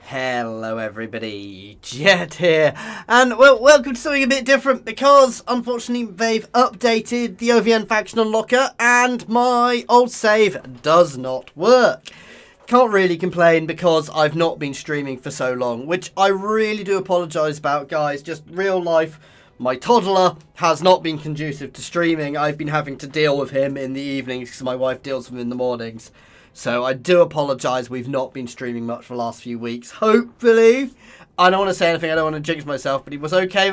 Hello everybody, Jet here, and well, welcome to something a bit different because unfortunately they've updated the OvN faction unlocker and my old save does not work. Can't really complain because I've not been streaming for so long, which I really do apologise about, guys. Just real life, my toddler has not been conducive to streaming. I've been having to deal with him in the evenings because my wife deals with him in the mornings. So I do apologise, we've not been streaming much for the last few weeks. Hopefully, I don't want to say anything, I don't want to jinx myself, but he was okay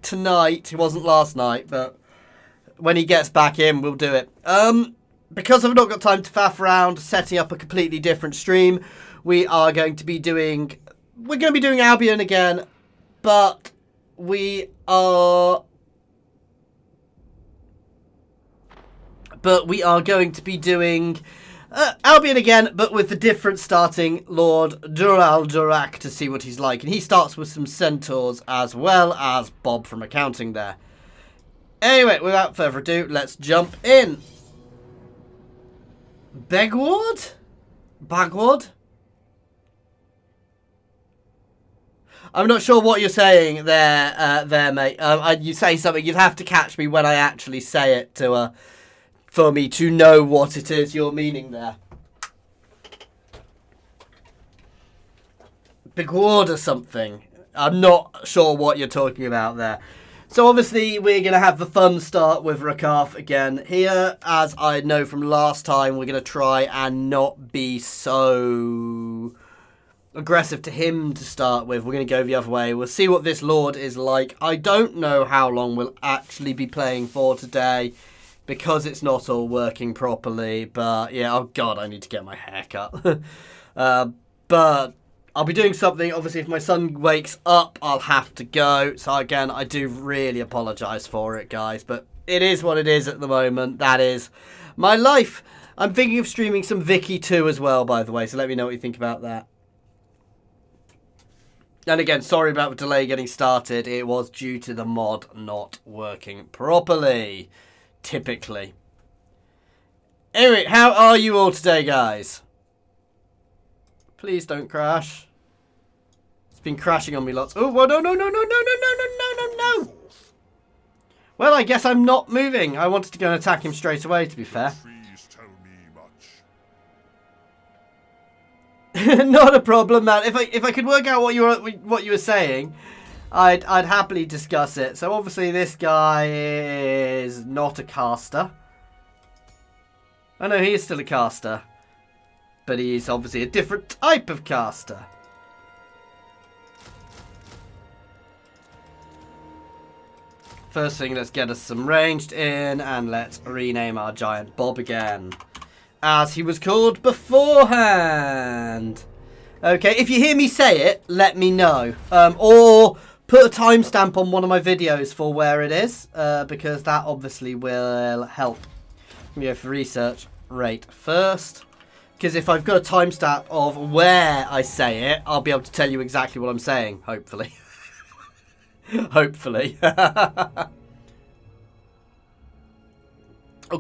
tonight. He wasn't last night, but when he gets back in, we'll do it. Because I've not got time to faff around setting up a completely different stream, we're going to be doing Albion again, but we are going to be doing Albion again, but with the different starting Lord Durak to see what he's like. And he starts with some centaurs as well as Bob from accounting there. Anyway, without further ado, let's jump in. Bagward? I'm not sure what you're saying there, mate. You say something, you'd have to catch me when I actually say it for me to know what it is you're meaning there. Bagward or something. I'm not sure what you're talking about there. So obviously we're going to have the fun start with Rakaf again. Here, as I know from last time, we're going to try and not be so aggressive to him to start with. We're going to go the other way. We'll see what this Lord is like. I don't know how long we'll actually be playing for today because it's not all working properly. But yeah, oh God, I need to get my hair cut. But I'll be doing something. Obviously, if my son wakes up, I'll have to go. So again, I do really apologise for it, guys. But it is what it is at the moment. That is my life. I'm thinking of streaming some Vicky 2 as well, by the way. So let me know what you think about that. And again, sorry about the delay getting started. It was due to the mod not working properly, typically. Anyway, how are you all today, guys? Please don't crash. It's been crashing on me lots. Oh, well, no. Well, I guess I'm not moving. I wanted to go and attack him straight away, to be fair. Not a problem, man. If I could work out what you were saying, I'd happily discuss it. So obviously this guy is not a caster. Oh no, he is still a caster. But he's obviously a different type of caster. First thing, let's get us some ranged in and let's rename our giant Bob again, as he was called beforehand. Okay, if you hear me say it, let me know. Or put a timestamp on one of my videos for where it is, because that obviously will help. Let me go for research rate first. Because if I've got a timestamp of where I say it, I'll be able to tell you exactly what I'm saying, hopefully. Hopefully. Oh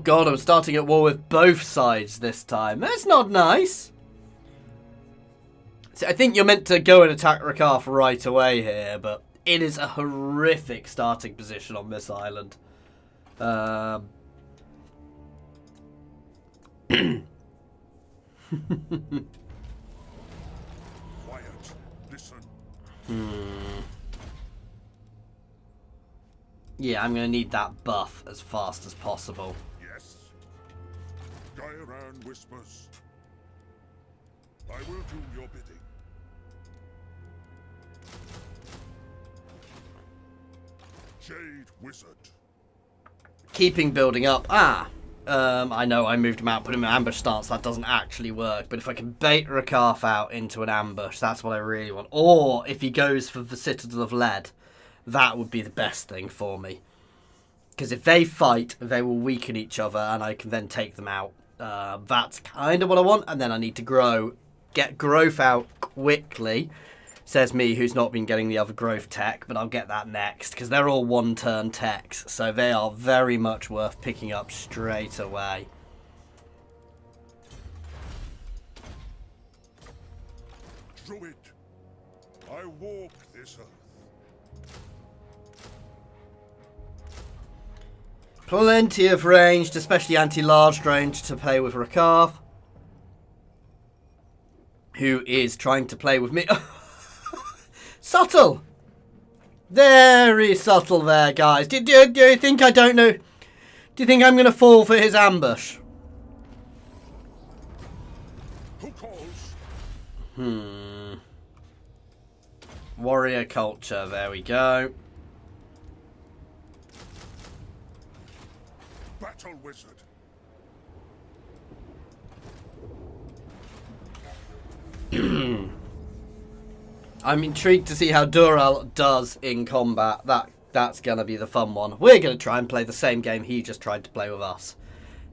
God, I'm starting at war with both sides this time. That's not nice. See, I think you're meant to go and attack Rakaf right away here, but it is a horrific starting position on this island. Quiet. Listen. Yeah, I'm going to need that buff as fast as possible. Yes. Gairan whispers. I will do your bidding. Jade Wizard. Keeping building up. I know I moved him out, put him in ambush stance. That doesn't actually work. But if I can bait Rakaf out into an ambush, that's what I really want. Or if he goes for the Citadel of Lead, that would be the best thing for me. Because if they fight, they will weaken each other and I can then take them out. That's kind of what I want. And then I need to grow. Get growth out quickly. Says me, who's not been getting the other growth tech, but I'll get that next, because they're all one-turn techs, so they are very much worth picking up straight away. Druid I walk this earth. Plenty of ranged, especially anti-large range, to play with Rakaf, who is trying to play with me. Subtle! Very subtle there, guys. Do you think I don't know? Do you think I'm going to fall for his ambush? Who calls? Warrior culture, there we go. Battle wizard. I'm intrigued to see how Dural does in combat. That's going to be the fun one. We're going to try and play the same game he just tried to play with us.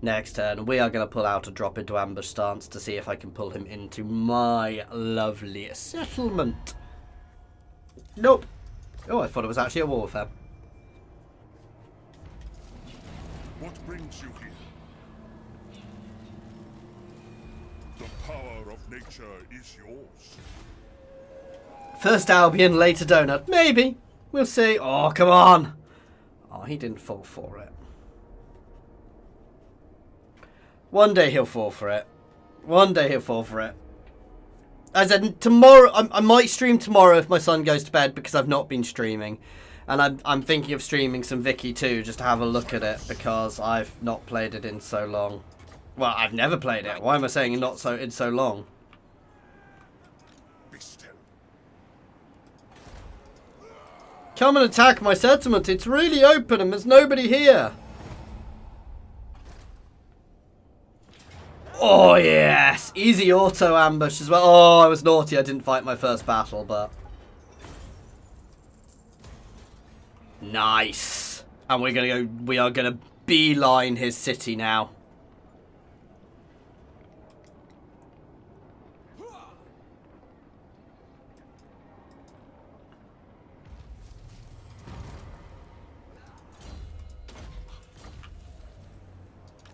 Next turn, we are going to pull out a drop into ambush stance to see if I can pull him into my lovely settlement. Nope. Oh, I thought it was actually a war with him. What brings you here? The power of nature is yours. First Albion, later Donut. Maybe. We'll see. Oh, come on. Oh, he didn't fall for it. One day he'll fall for it. One day he'll fall for it. As I said, tomorrow, I might stream tomorrow if my son goes to bed because I've not been streaming. And I'm thinking of streaming some Vicky too, just to have a look at it because I've not played it in so long. Well, I've never played it. Why am I saying in so long? Be still. Come and attack my settlement. It's really open and there's nobody here. Oh, yes. Easy auto ambush as well. Oh, I was naughty. I didn't fight my first battle, but... Nice. And we are going to beeline his city now.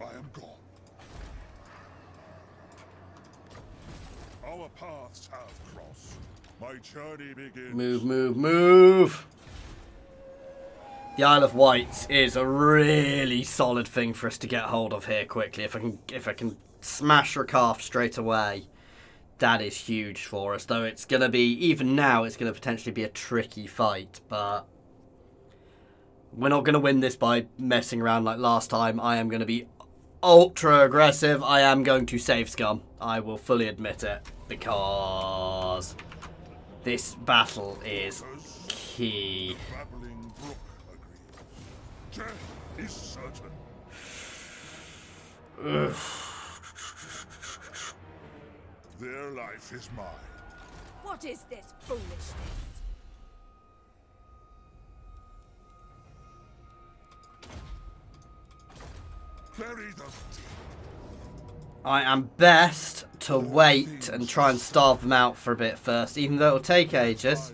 I am gone. Our paths have crossed. My journey begins. Move, move, move. The Isle of Wight is a really solid thing for us to get hold of here quickly. If I can smash Rakaf straight away, that is huge for us. Though it's going to be, even now, it's going to potentially be a tricky fight. But we're not going to win this by messing around like last time. I am going to be ultra aggressive. I am going to save scum. I will fully admit it. Because this battle is key. Babbling brook agrees. Death is certain. Their life is mine. What is this foolishness? Bury them. I am best to wait and try and starve them out for a bit first, even though it'll take ages.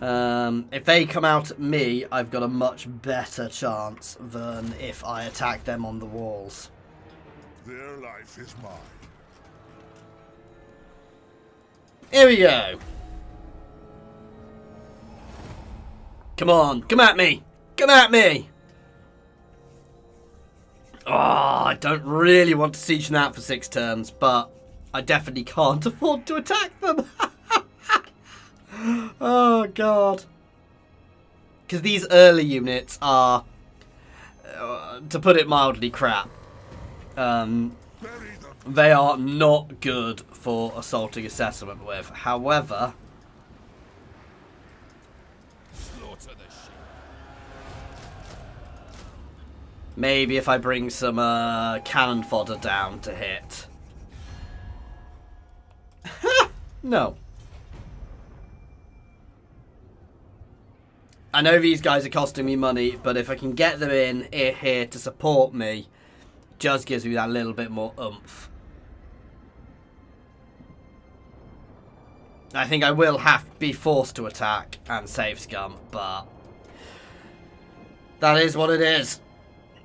If they come out at me, I've got a much better chance than if I attack them on the walls. Their life is mine. Here we go. Come on, come at me. Come at me. Oh, I don't really want to siege them out for 6 turns, but I definitely can't afford to attack them. Oh, God. Because these early units are, to put it mildly, crap. They are not good for assaulting a settlement with. However... maybe if I bring some cannon fodder down to hit. No. I know these guys are costing me money, but if I can get them in here to support me, it just gives me that little bit more oomph. I think I will have to be forced to attack and save scum, but that is what it is.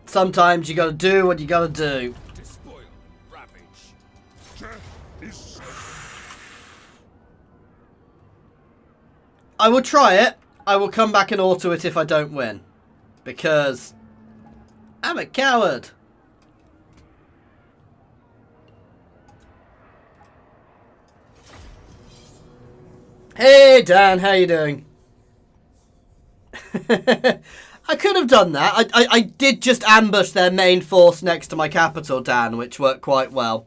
Sometimes you gotta do what you gotta do. Despoil and ravage. Death is certain. I will try it. I will come back and auto it if I don't win. Because I'm a coward. Hey Dan, how you doing? I could have done that. I did just ambush their main force next to my capital, Dan, which worked quite well.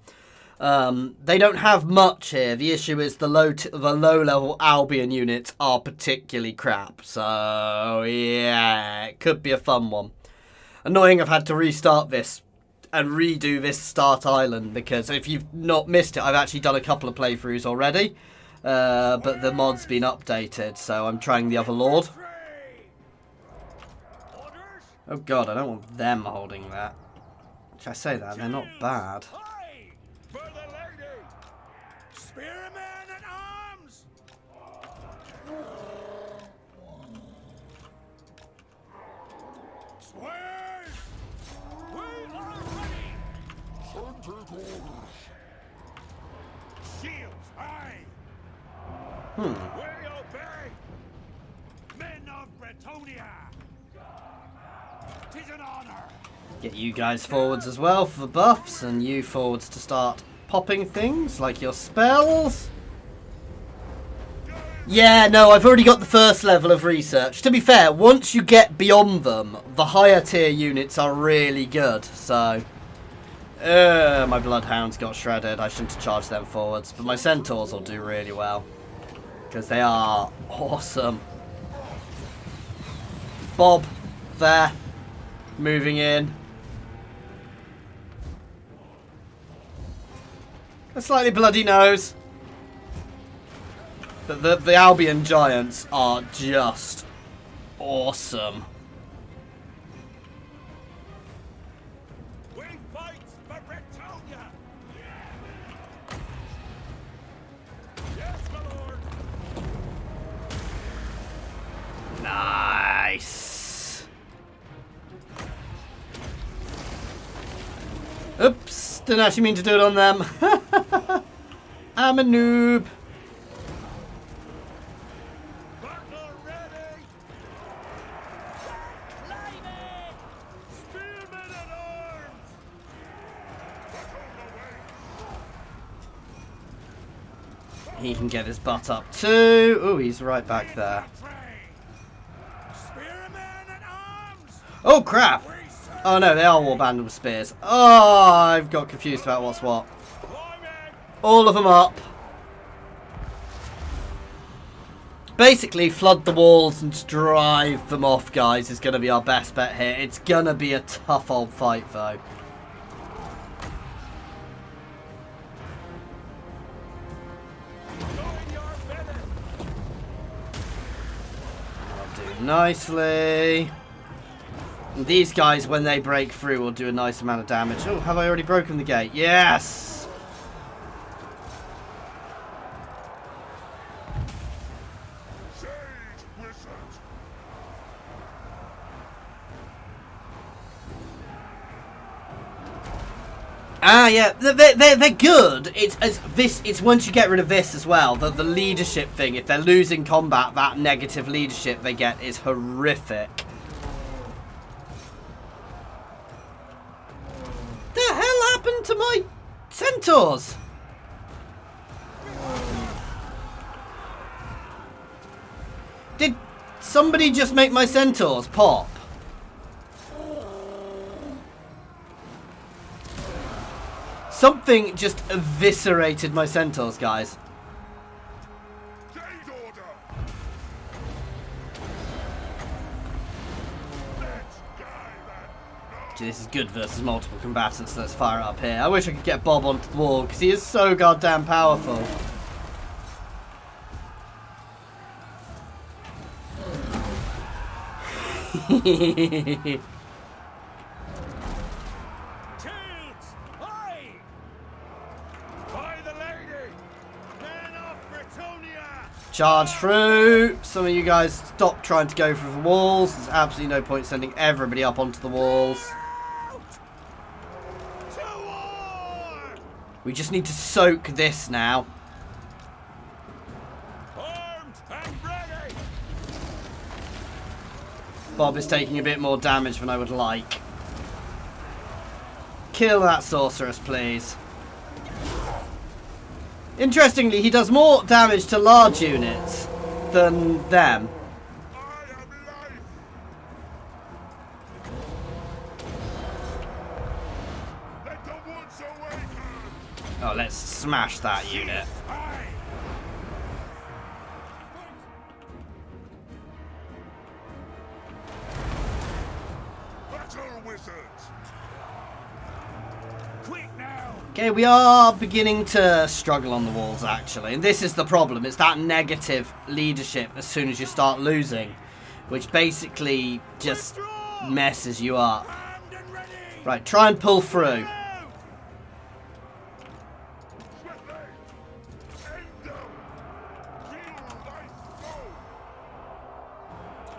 They don't have much here. The issue is the low-level Albion units are particularly crap. So, yeah, it could be a fun one. Annoying I've had to restart this and redo this start island, because if you've not missed it, I've actually done a couple of playthroughs already. But the mod's been updated, so I'm trying the other lord. Oh god, I don't want them holding that. Should I say that? They're not bad. Spearmen at arms! Squares! We are ready! Send orders! Shields high! We obey! Men of Bretonia! 'Tis an honor! Get you guys forwards as well for the buffs, and you forwards to start popping things like your spells. Yeah, no, I've already got the first level of research. To be fair, once you get beyond them, the higher tier units are really good. So, my bloodhounds got shredded. I shouldn't have charged them forwards, but my centaurs will do really well because they are awesome. Bob, there, moving in. A slightly bloody nose. But the Albion giants are just awesome. We fight for Bretonia! Yes, my lord! Nice. Oops, didn't actually mean to do it on them. I'm a noob. Battle ready! Lively! Spearmen at arms! He can get his butt up too. Oh, he's right back there. Spearmen at arms! Oh, crap. Oh, no, they are warbanded with spears. Oh, I've got confused about what's what. All of them up. Basically, flood the walls and drive them off, guys, is going to be our best bet here. It's going to be a tough old fight, though. I'll do nicely. And these guys, when they break through, will do a nice amount of damage. Oh, have I already broken the gate? Yes! Ah, yeah, they're good. It's once you get rid of this as well, the leadership thing. If they're losing combat, that negative leadership they get is horrific. The hell happened to my centaurs? Did somebody just make my centaurs pop? Something just eviscerated my centaurs, guys. Gate order! Gee, this is good versus multiple combatants. Let's fire it up here. I wish I could get Bob onto the wall because he is so goddamn powerful. Charge through. Some of you guys stop trying to go through the walls. There's absolutely no point sending everybody up onto the walls. We just need to soak this now. Armed and ready. Bob is taking a bit more damage than I would like. Kill that sorceress, please. Interestingly, he does more damage to large units than them. Oh, let's smash that unit. Okay, we are beginning to struggle on the walls, actually. And this is the problem. It's that negative leadership as soon as you start losing, which basically just messes you up. Right, try and pull through.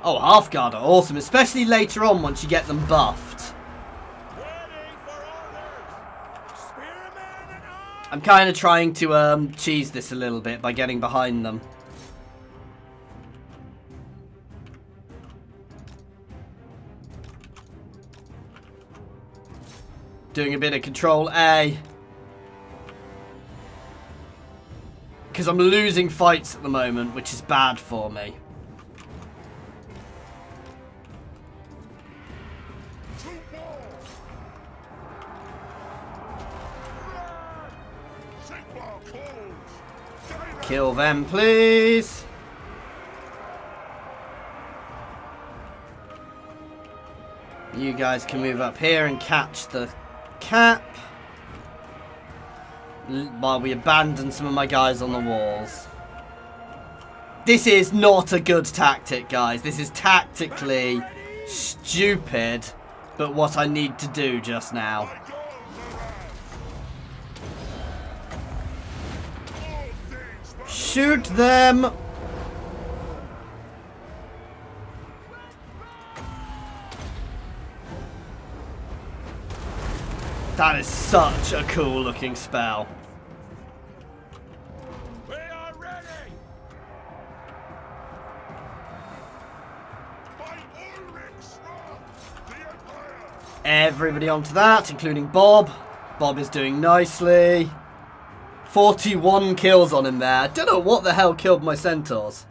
Oh, half guard are awesome, especially later on once you get them buffed. I'm kind of trying to cheese this a little bit by getting behind them. Doing a bit of control A. Because I'm losing fights at the moment, which is bad for me. Kill them, please. You guys can move up here and catch the cap. While we abandon some of my guys on the walls. This is not a good tactic, guys. This is tactically stupid, but what I need to do just now. Shoot them! That is such a cool looking spell. We are ready. By Ulrich's wrath, the Empire. Everybody onto that, including Bob. Bob is doing nicely. 41 kills on him there. I don't know what the hell killed my centaurs.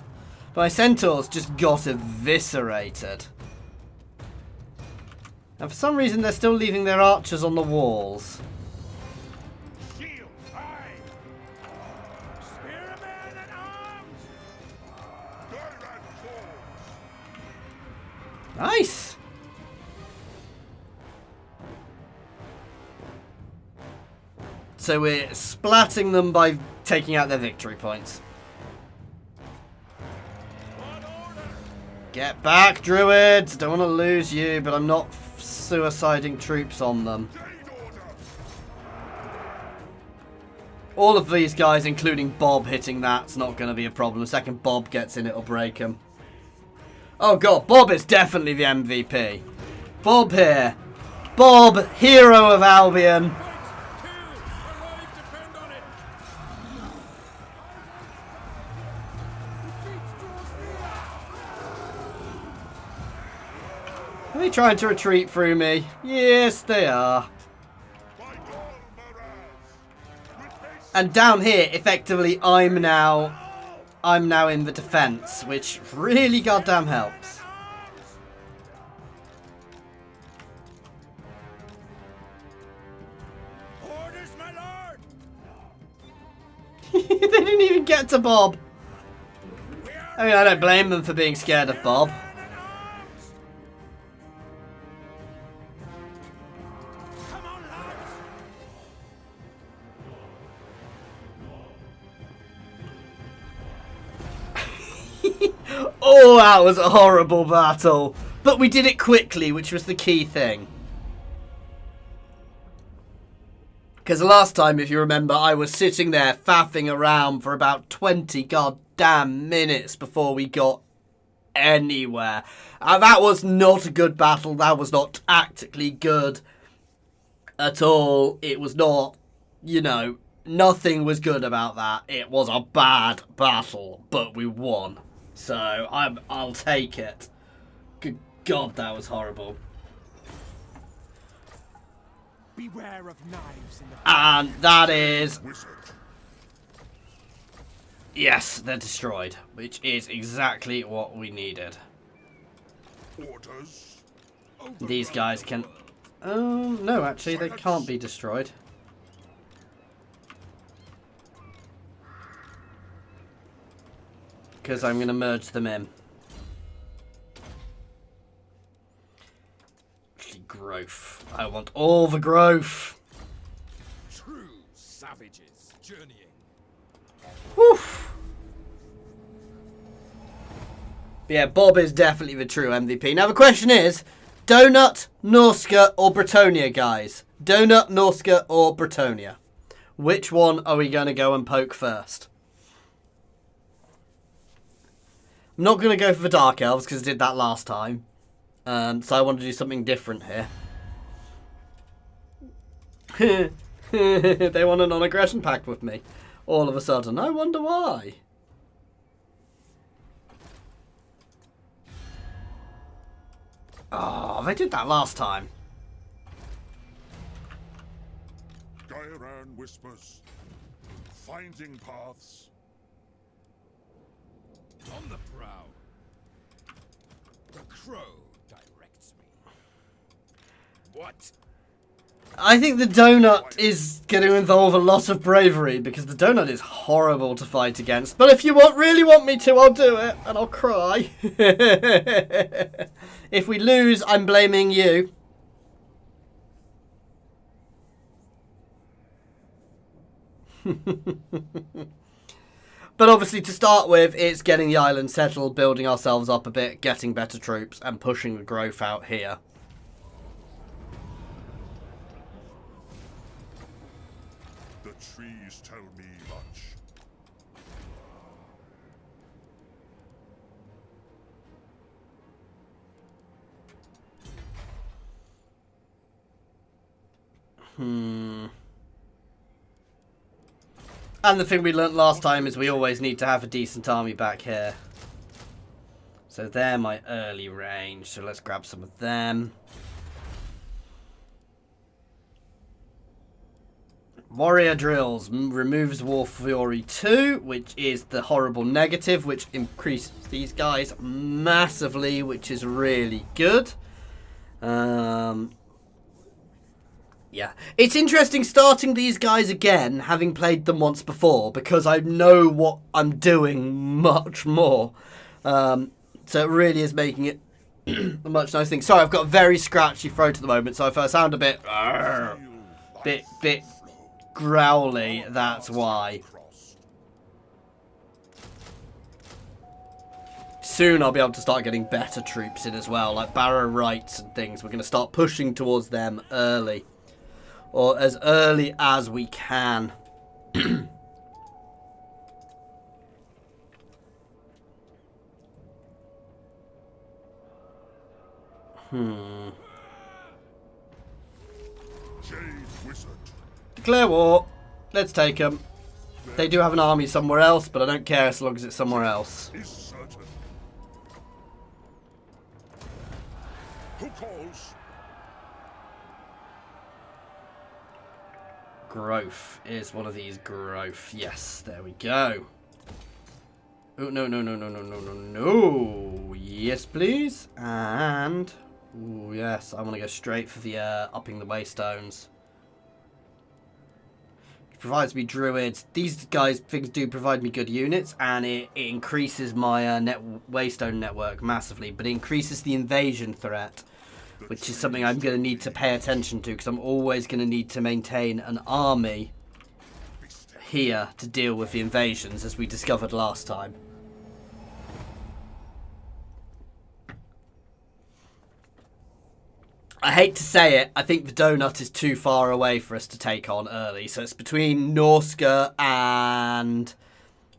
My centaurs just got eviscerated. And for some reason they're still leaving their archers on the walls. Shield high. Spearmen at arms. Direct force. Nice. So we're splatting them by taking out their victory points. Get back, druids! Don't want to lose you, but I'm not suiciding troops on them. All of these guys, including Bob, hitting that's not going to be a problem. The second Bob gets in, it'll break him. Oh god, Bob is definitely the MVP. Bob here. Bob, hero of Albion. Are they trying to retreat through me? Yes, they are. And down here, effectively, I'm now in the defense, which really goddamn helps. Orders, my lord. They didn't even get to Bob. I mean, I don't blame them for being scared of Bob. Oh, that was a horrible battle. But we did it quickly, which was the key thing. Because the last time, if you remember, I was sitting there faffing around for about 20 goddamn minutes before we got anywhere. That was not a good battle. That was not tactically good at all. It was not, you know, nothing was good about that. It was a bad battle, but we won. So I'll take it. Good God, that was horrible. Beware of knives in the And that is... Wizard. Yes, they're destroyed. Which is exactly what we needed. Orders. These guys can... Oh, no, actually, they can't be destroyed. Because I'm going to merge them in. Actually, growth. I want all the growth. true savages journeying. Woof. Yeah, Bob is definitely the true MVP. Now the question is, Donut, Norska or Bretonia, guys? Donut, Norska or Bretonia? Which one are we going to go and poke first? I'm not going to go for the Dark Elves because I did that last time. So I want to do something different here. They want a non-aggression pact with me. All of a sudden. I wonder why. Oh, they did that last time. Gairan whispers. Finding paths. On the prow. The crow directs me. What? I think the donut is going to involve a lot of bravery because the donut is horrible to fight against. But if you really want me to, I'll do it and I'll cry. If we lose, I'm blaming you. But obviously, to start with, it's getting the island settled, building ourselves up a bit, getting better troops, and pushing the growth out here. The trees tell me much. And the thing we learnt last time is we always need to have a decent army back here. So they're my early range. So let's grab some of them. Warrior Drills removes War Fury 2, which is the horrible negative, which increases these guys massively, which is really good. Yeah, it's interesting starting these guys again, having played them once before, because I know what I'm doing much more. So it really is making it a much nice thing. Sorry, I've got a very scratchy throat at the moment, so if I sound a bit growly, that's why. Soon I'll be able to start getting better troops in as well, like Barrow Rights and things. We're going to start pushing towards them early. Or as early as we can. Jade Wizard. Declare war. Let's take them. They do have an army somewhere else, but I don't care as long as it's somewhere else. Is certain. Who calls? Growth is one of these growth. Yes, there we go. Oh, no, no, no, no, no, no, no, no. Yes, please. And, oh, yes, I want to go straight for the upping the waystones. It provides me druids. These things do provide me good units, and it increases my waystone network massively, but it increases the invasion threat, which is something I'm going to need to pay attention to, because I'm always going to need to maintain an army here to deal with the invasions, as we discovered last time. I hate to say it, I think the donut is too far away for us to take on early, so it's between Norska and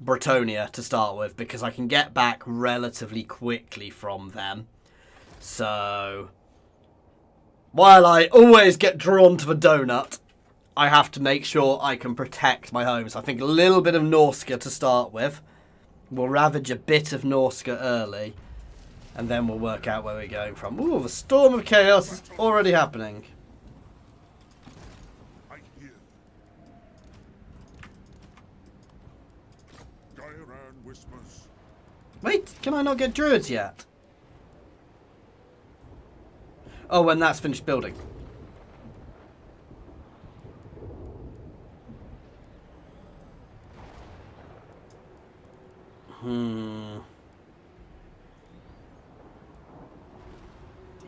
Bretonia to start with, because I can get back relatively quickly from them. So while I always get drawn to the donut, I have to make sure I can protect my homes. I think a little bit of Norska to start with. We'll ravage a bit of Norska early. And then we'll work out where we're going from. Ooh, the storm of chaos is already happening. I hear. Gairan whispers. Wait, can I not get druids yet? Oh, when that's finished building.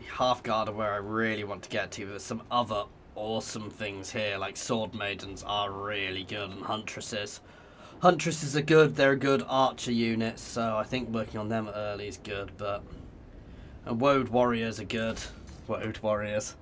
Halfguard are where I really want to get to. There's some other awesome things here, like sword maidens are really good, and huntresses. Huntresses are good, they're a good archer unit, so I think working on them early is good, but... And woad warriors are good. Woad warriors.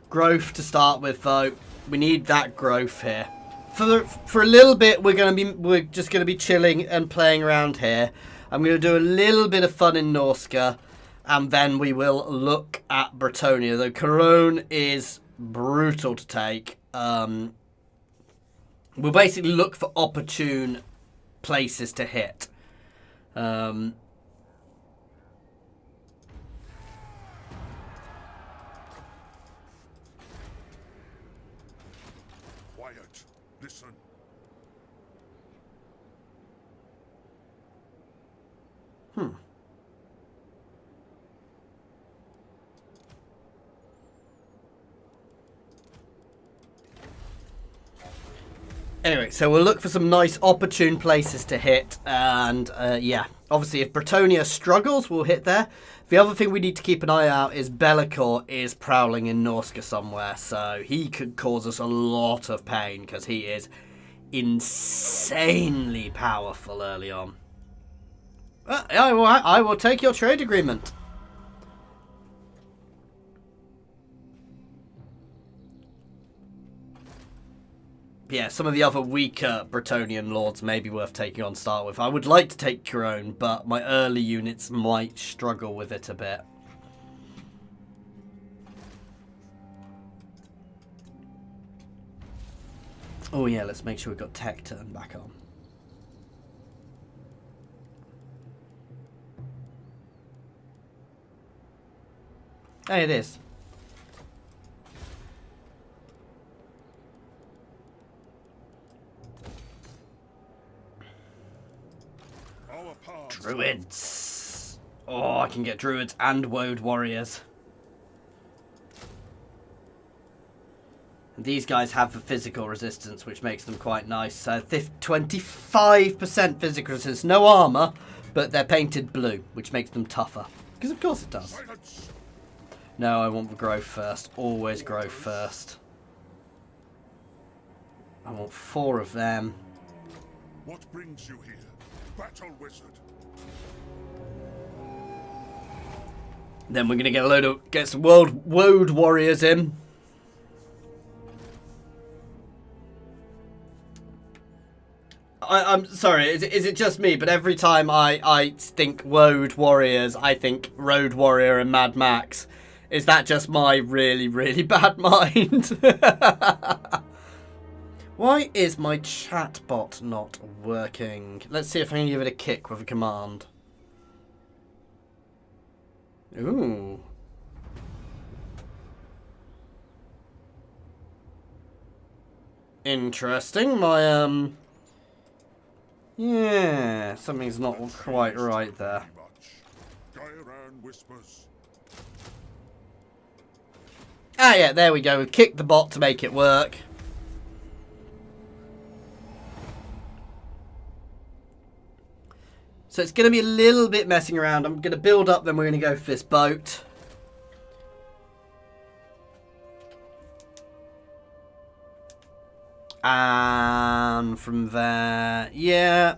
Growth to start with, though. We need that growth here. For a little bit, we're just gonna be chilling and playing around here. I'm gonna do a little bit of fun in Norska, and then we will look at Bretonia. Though Cologne is brutal to take. We'll basically look for opportune places to hit. Quiet. Listen. Anyway, so we'll look for some nice opportune places to hit, and yeah, obviously if Bretonia struggles, we'll hit there. The other thing we need to keep an eye out is Be'lakor is prowling in Norska somewhere, so he could cause us a lot of pain because he is insanely powerful early on. I will take your trade agreement. Yeah, some of the other weaker Bretonian lords may be worth taking on to start with. I would like to take Cologne, but my early units might struggle with it a bit. Oh yeah, let's make sure we've got tech turn back on. Hey, it is. Druids. Oh, I can get druids and woad warriors. And these guys have the physical resistance, which makes them quite nice. So 25% physical resistance, no armor, but they're painted blue, which makes them tougher. Because of course it does. Silence. No, I want the growth first. Always growth first. I want 4 of them. What brings you here? Battle wizard. Then we're gonna get some woad warriors in. I'm sorry, is it just me? But every time I think woad warriors, I think road warrior and Mad Max. Is that just my really, really bad mind? Why is my chatbot not working? Let's see if I can give it a kick with a command. Ooh. Interesting. My, yeah, something's not quite right there. Gairan whispers. Ah, yeah, there we go. We've kicked the bot to make it work. So it's going to be a little bit messing around. I'm going to build up, then we're going to go for this boat. And from there, yeah.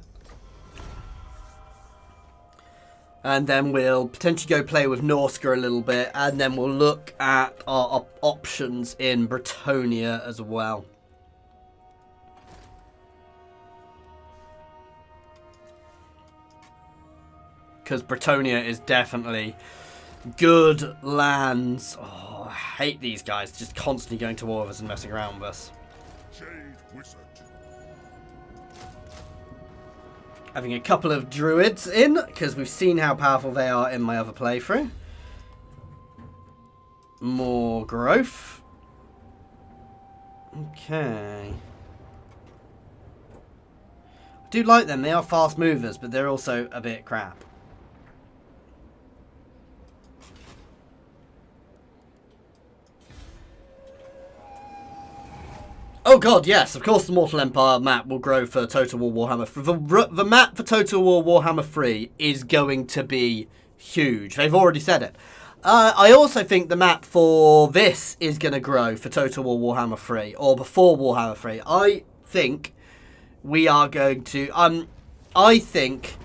And then we'll potentially go play with Norska a little bit. And then we'll look at our options in Bretonia as well. Because Bretonia is definitely good lands. Oh, I hate these guys just constantly going to war with us and messing around with us. Jade Wizard. Having a couple of druids in, because we've seen how powerful they are in my other playthrough. More growth. Okay. I do like them. They are fast movers, but they're also a bit crap. Oh god, yes, of course the Mortal Empire map will grow for Total War Warhammer. The map for Total War Warhammer 3 is going to be huge. They've already said it. I also think the map for this is going to grow for Total War Warhammer 3, or before Warhammer 3. I think we are going to... I think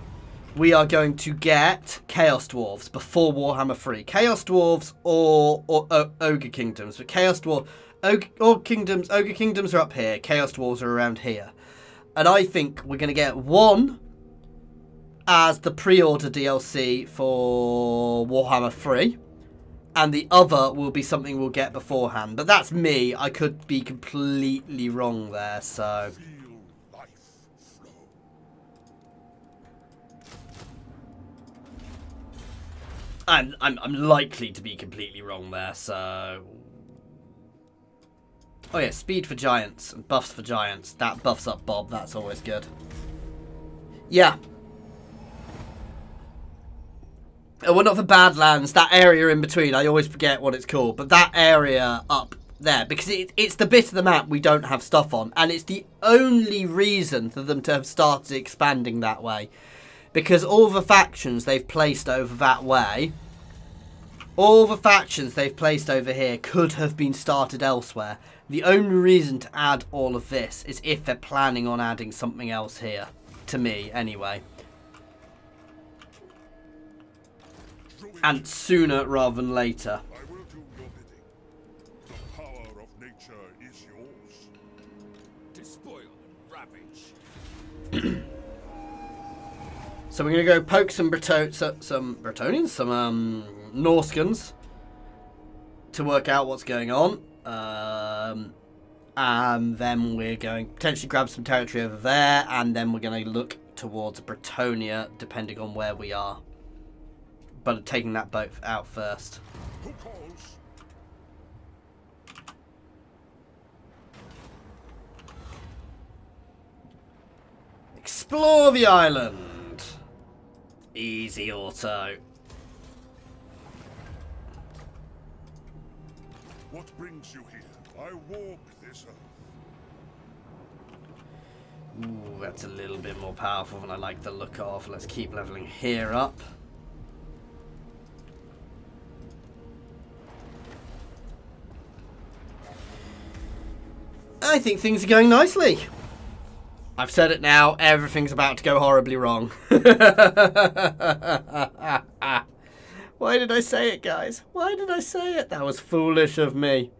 we are going to get Chaos Dwarves before Warhammer 3. Chaos Dwarves or Ogre Kingdoms. But Chaos Dwarves... Ogre Kingdoms are up here. Chaos Dwarves are around here. And I think we're going to get one as the pre-order DLC for Warhammer 3. And the other will be something we'll get beforehand. But that's me. I could be completely wrong there, so... Feel life flow. I'm likely to be completely wrong there, so... Oh yeah, speed for giants and buffs for giants. That buffs up Bob, that's always good. Yeah. Oh, well, not the Badlands, that area in between. I always forget what it's called. But that area up there, because it's the bit of the map we don't have stuff on. And it's the only reason for them to have started expanding that way. Because all the factions they've placed over that way... All the factions they've placed over here could have been started elsewhere. The only reason to add all of this is if they're planning on adding something else here. To me, anyway. And sooner rather than later. I will do your bidding. The power of nature is yours. Despoil and ravage. So we're going to go poke some Bretonians, some Norskans, to work out what's going on. And then we're going to potentially grab some territory over there, and then we're going to look towards Bretonia, depending on where we are. But taking that boat out first. Who calls? Explore the island. Easy auto. What brings you here? I walk this earth. Ooh, that's a little bit more powerful than I like the look of. Let's keep leveling here up. I think things are going nicely. I've said it now, everything's about to go horribly wrong. Why did I say it, guys? Why did I say it? That was foolish of me.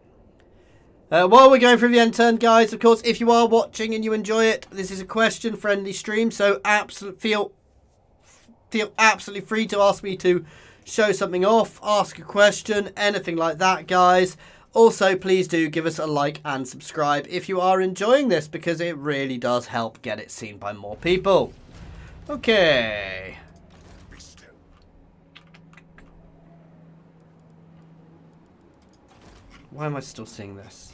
While we're going through the end turn, guys, of course, if you are watching and you enjoy it, this is a question-friendly stream, so feel absolutely free to ask me to show something off, ask a question, anything like that, guys. Also, please do give us a like and subscribe if you are enjoying this, because it really does help get it seen by more people. Okay. Be still. Why am I still seeing this?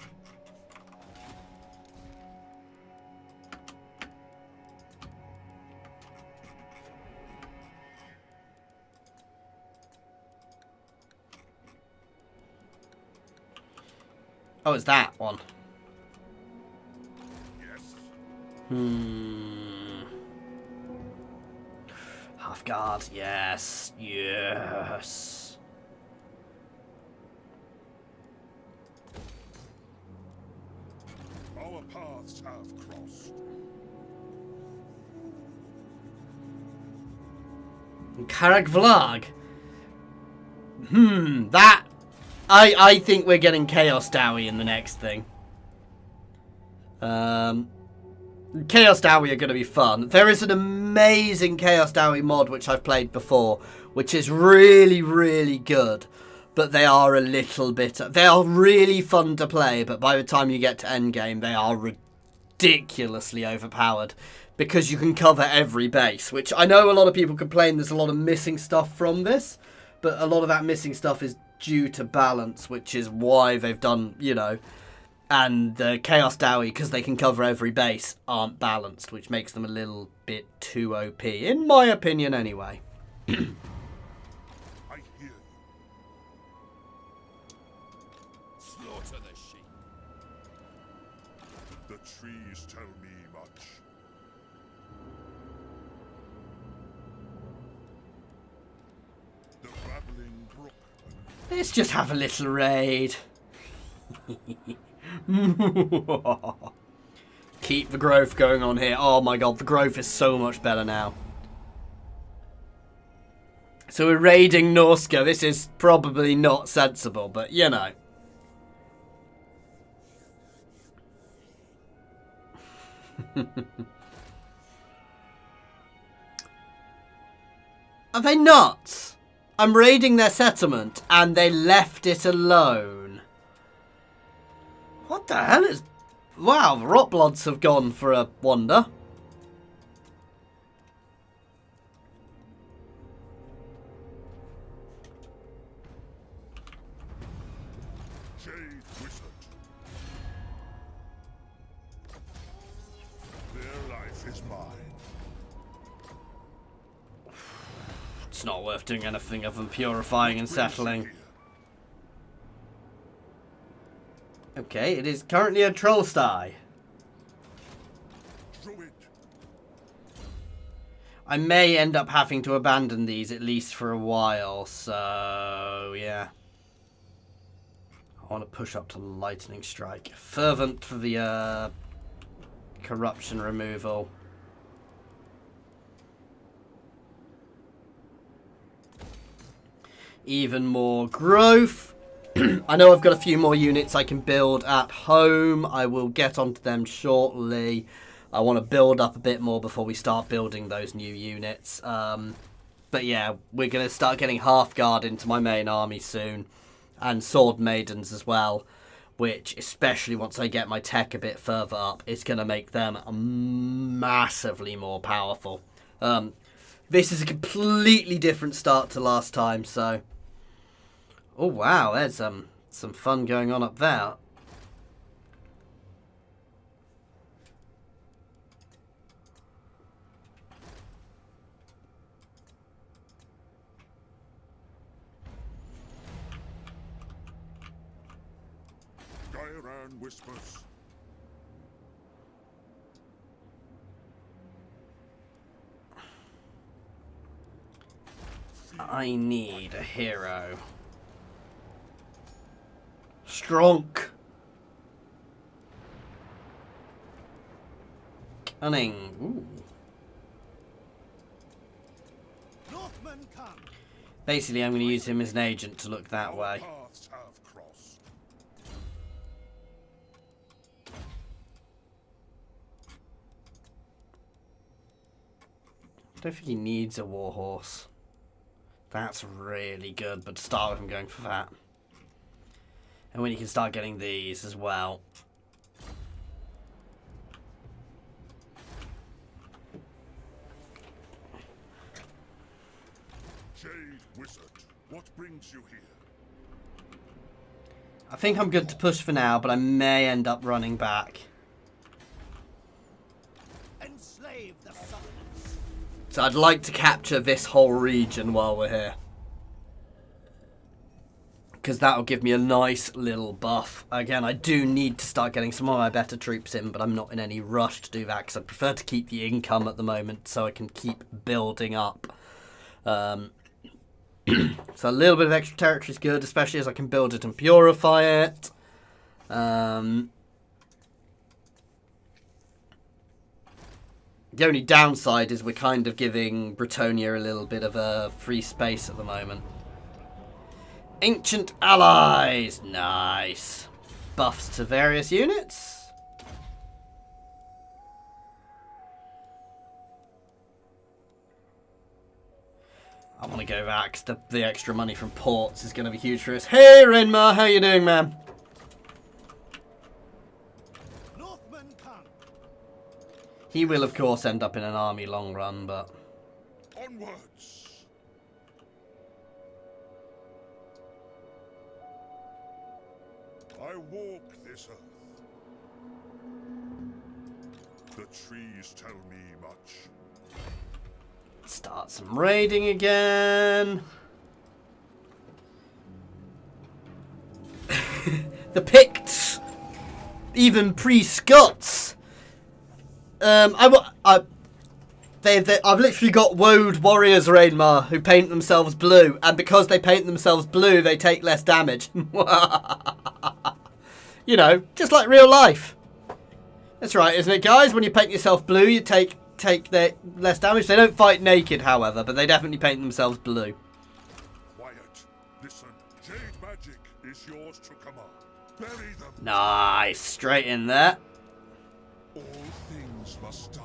Oh, it's that one. Yes. Half guard. Yes. Yes. Our paths have crossed. Karag Vlag. That... I think we're getting Chaos Dowie in the next thing. Chaos Dowie are going to be fun. There is an amazing Chaos Dowie mod which I've played before, which is really, really good. but they are a little bit... They are really fun to play, but by the time you get to endgame, they are ridiculously overpowered because you can cover every base, which I know a lot of people complain there's a lot of missing stuff from this, but a lot of that missing stuff is due to balance, which is why they've done, you know, and the Chaos Dowie, because they can cover every base, aren't balanced, which makes them a little bit too OP, in my opinion anyway. I hear you. Slaughter the sheep. The trees tell me much. The babbling brook. Let's just have a little raid. Keep the growth going on here. Oh my god, the growth is so much better now. So we're raiding Norska. This is probably not sensible, but you know. Are they nuts? I'm raiding their settlement and they left it alone. What the hell is... Wow, the Rotbloods have gone for a wander. Jade Wizard. Their life is mine. It's not worth doing anything other than purifying and settling. Okay, it is currently a troll sty. Druid. I may end up having to abandon these at least for a while, so yeah. I want to push up to Lightning Strike. Fervent for the corruption removal. Even more growth. I know I've got a few more units I can build at home. I will get onto them shortly. I want to build up a bit more before we start building those new units. But yeah, we're going to start getting Half Guard into my main army soon. And Sword Maidens as well. Which, especially once I get my tech a bit further up, is going to make them massively more powerful. This is a completely different start to last time, so... Oh wow, there's some fun going on up there. Gairan whispers. I need a hero. Strong. Cunning. Ooh. Basically, I'm going to use him as an agent to look that way. Paths have crossed. I don't think he needs a warhorse. That's really good, but to start with, I'm going for that. And when you can start getting these as well. Jade Wizard, what brings you here? I think I'm good to push for now, but I may end up running back. Enslave the summoners. So I'd like to capture this whole region while we're here. Because that'll give me a nice little buff. Again, I do need to start getting some of my better troops in, but I'm not in any rush to do that because I prefer to keep the income at the moment so I can keep building up. So a little bit of extra territory is good, especially as I can build it and purify it. The only downside is we're kind of giving Bretonia a little bit of a free space at the moment. Ancient allies. Nice. Buffs to various units. I want to go back because the extra money from ports is going to be huge for us. Hey, Renmar, how you doing, man? Northmen come. He will, of course, end up in an army long run, but... Onwards. I walk this earth. The trees tell me much. Start some raiding again. The Picts, even pre-Scots. I've literally got woad warriors, Rainmar, who paint themselves blue, and because they paint themselves blue, they take less damage. You know, just like real life. That's right, isn't it, guys? When you paint yourself blue, you take their less damage. They don't fight naked, however, but they definitely paint themselves blue. Quiet. Listen. Jade magic is yours to command. Bury them. Nice, straight in there. All things must die.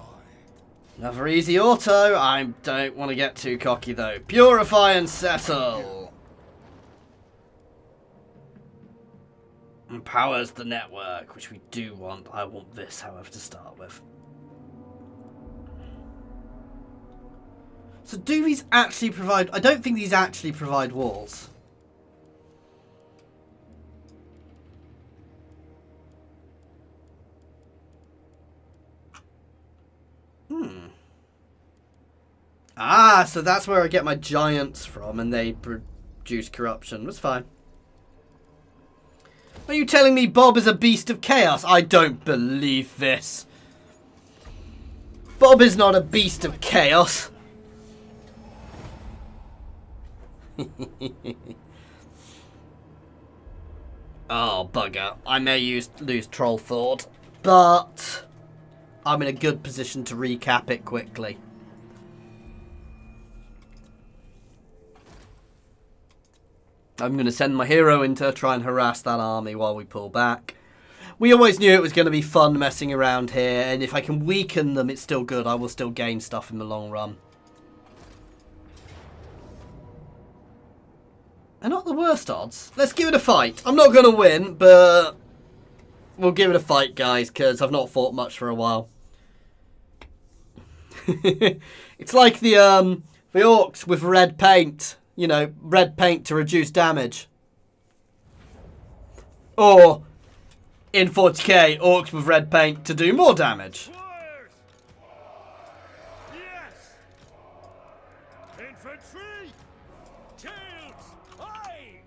Another easy auto. I don't want to get too cocky, though. Purify and settle. Empowers the network, which we do want. I want this, however, to start with. So do these actually provide... I don't think these actually provide walls. Ah, so that's where I get my giants from, and they produce corruption. That's fine. Are you telling me Bob is a beast of chaos? I don't believe this. Bob is not a beast of chaos. Oh, bugger. I may lose Troll Thought, but I'm in a good position to recap it quickly. I'm going to send my hero in to try and harass that army while we pull back. We always knew it was going to be fun messing around here, and if I can weaken them, it's still good. I will still gain stuff in the long run. They're not the worst odds. Let's give it a fight. I'm not going to win, but we'll give it a fight, guys, because I've not fought much for a while. It's like the orcs with red paint. You know, red paint to reduce damage. Or, in 40k, orcs with red paint to do more damage. Yes. Infantry. Shields. Aye.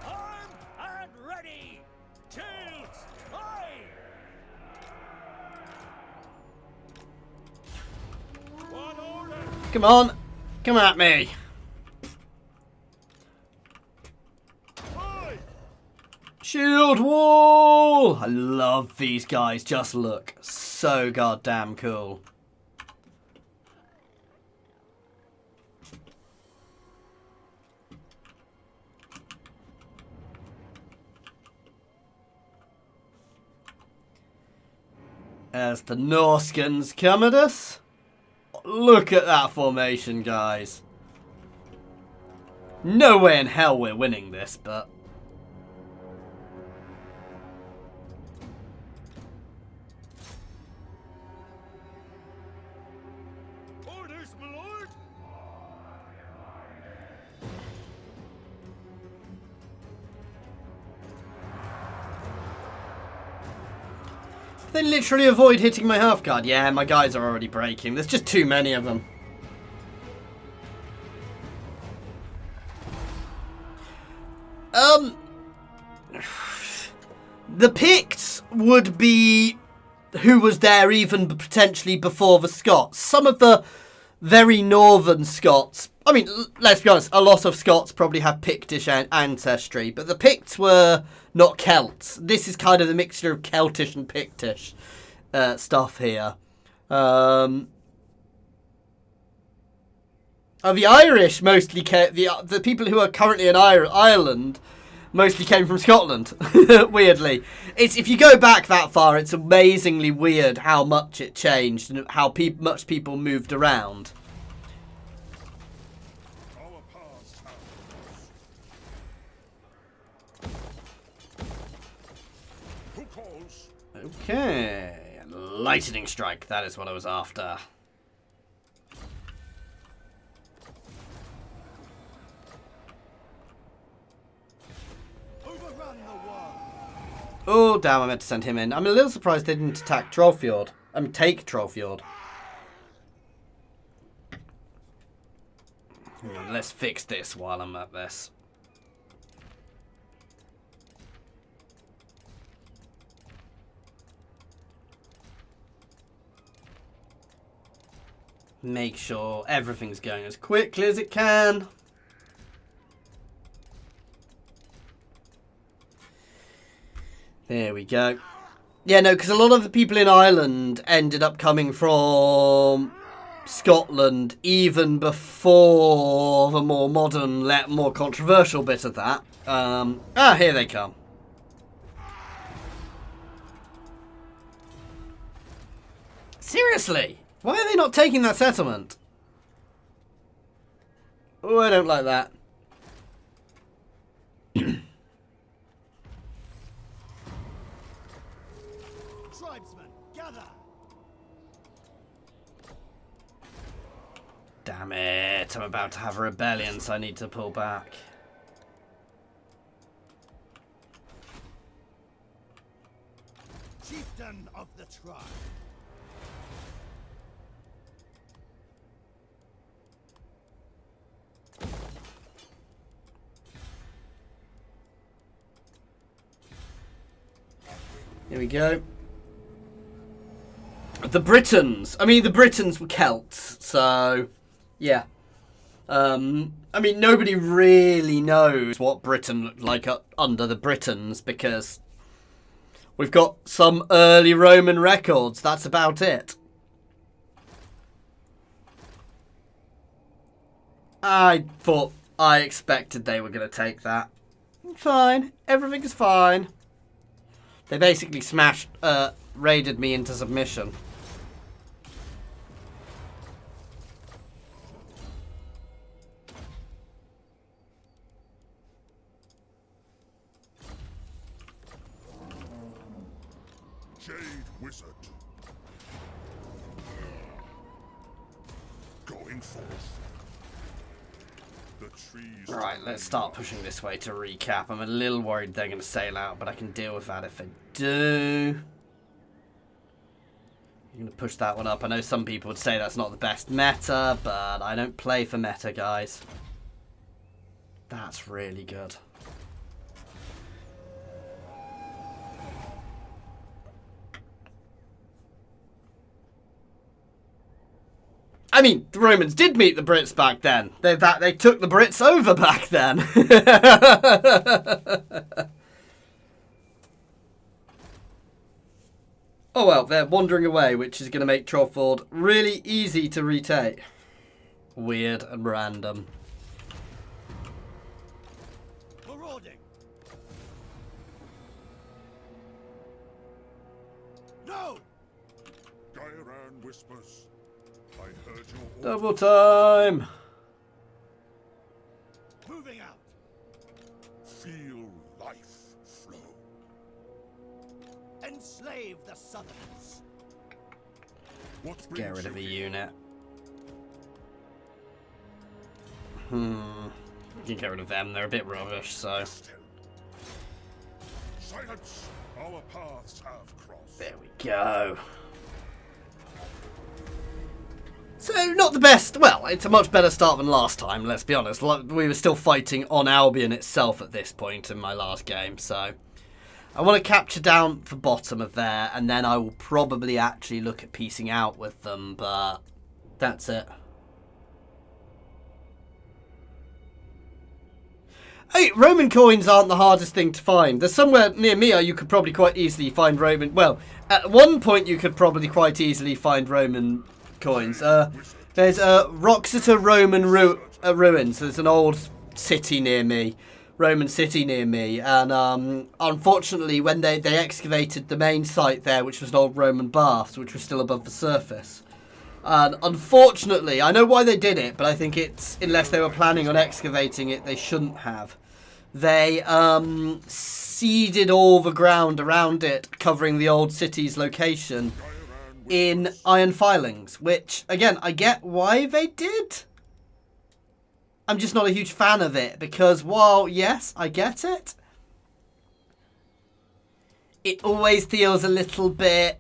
Armed and ready. Shields. Aye. One order. Come on. Come at me. Shield wall! I love these guys. Just look. So goddamn cool. As the Norskans come at us. Look at that formation, guys. No way in hell we're winning this, but... Orders, my lord. They literally avoid hitting my half guard. Yeah, my guys are already breaking. There's just too many of them. The Picts would be who was there even potentially before the Scots. Some of the very northern Scots, I mean, let's be honest, a lot of Scots probably have Pictish ancestry, but the Picts were not Celts. This is kind of the mixture of Celtish and Pictish stuff here. The Irish mostly the people who are currently in Ireland mostly came from Scotland. Weirdly, if you go back that far, it's amazingly weird how much it changed and how much people moved around. Okay. Lightning strike. That is what I was after. Oh, damn, I meant to send him in. I'm a little surprised they didn't attack Trollfjord. Take Trollfjord. Let's fix this while I'm at this. Make sure everything's going as quickly as it can. There we go. Yeah, no, because a lot of the people in Ireland ended up coming from Scotland even before the more modern, more controversial bit of that. Here they come. Seriously? Why are they not taking that settlement? Oh, I don't like that. Tribesmen, gather! Damn it, I'm about to have a rebellion, so I need to pull back. Chieftain of the tribe. Here we go. The Britons. I mean, the Britons were Celts, so yeah. I mean, nobody really knows what Britain looked like under the Britons because we've got some early Roman records. That's about it. I expected they were going to take that. Fine. Everything is fine. They basically raided me into submission. Jade Wizard. Going forth. The trees. Right, let's start pushing this way to recap. I'm a little worried they're going to sail out, but I can deal with that if they do. I'm going to push that one up. I know some people would say that's not the best meta, but I don't play for meta, guys. That's really good. I mean, the Romans did meet the Brits back then. They took the Brits over back then. Oh well, they're wandering away, which is going to make Trollfjord really easy to retake. Weird and random. Marauding. No! Gairan whispers. I heard your order. Double time. Moving out. Feel life flow. Enslave the Southerners. What Get brings rid of a you here? unit. We can get rid of them. They're a bit rubbish, so. Still. Silence. Our paths have crossed. There we go. So, not the best. Well, it's a much better start than last time, let's be honest. We were still fighting on Albion itself at this point in my last game, so. I want to capture down the bottom of there, and then I will probably actually look at piecing out with them, but that's it. Hey, Roman coins aren't the hardest thing to find. There's somewhere near me you could probably quite easily find Roman... Well, at one point you could probably quite easily find Roman coins. There's Roxeter Roman ruins. There's an old city near me. Roman city near me. And unfortunately, when they excavated the main site there, which was an old Roman baths, which was still above the surface. And unfortunately, I know why they did it, but I think it's, unless they were planning on excavating it, they shouldn't have. they seeded all the ground around it, covering the old city's location in iron filings, which, again, I get why they did. I'm just not a huge fan of it, because while, yes, I get it, it always feels a little bit,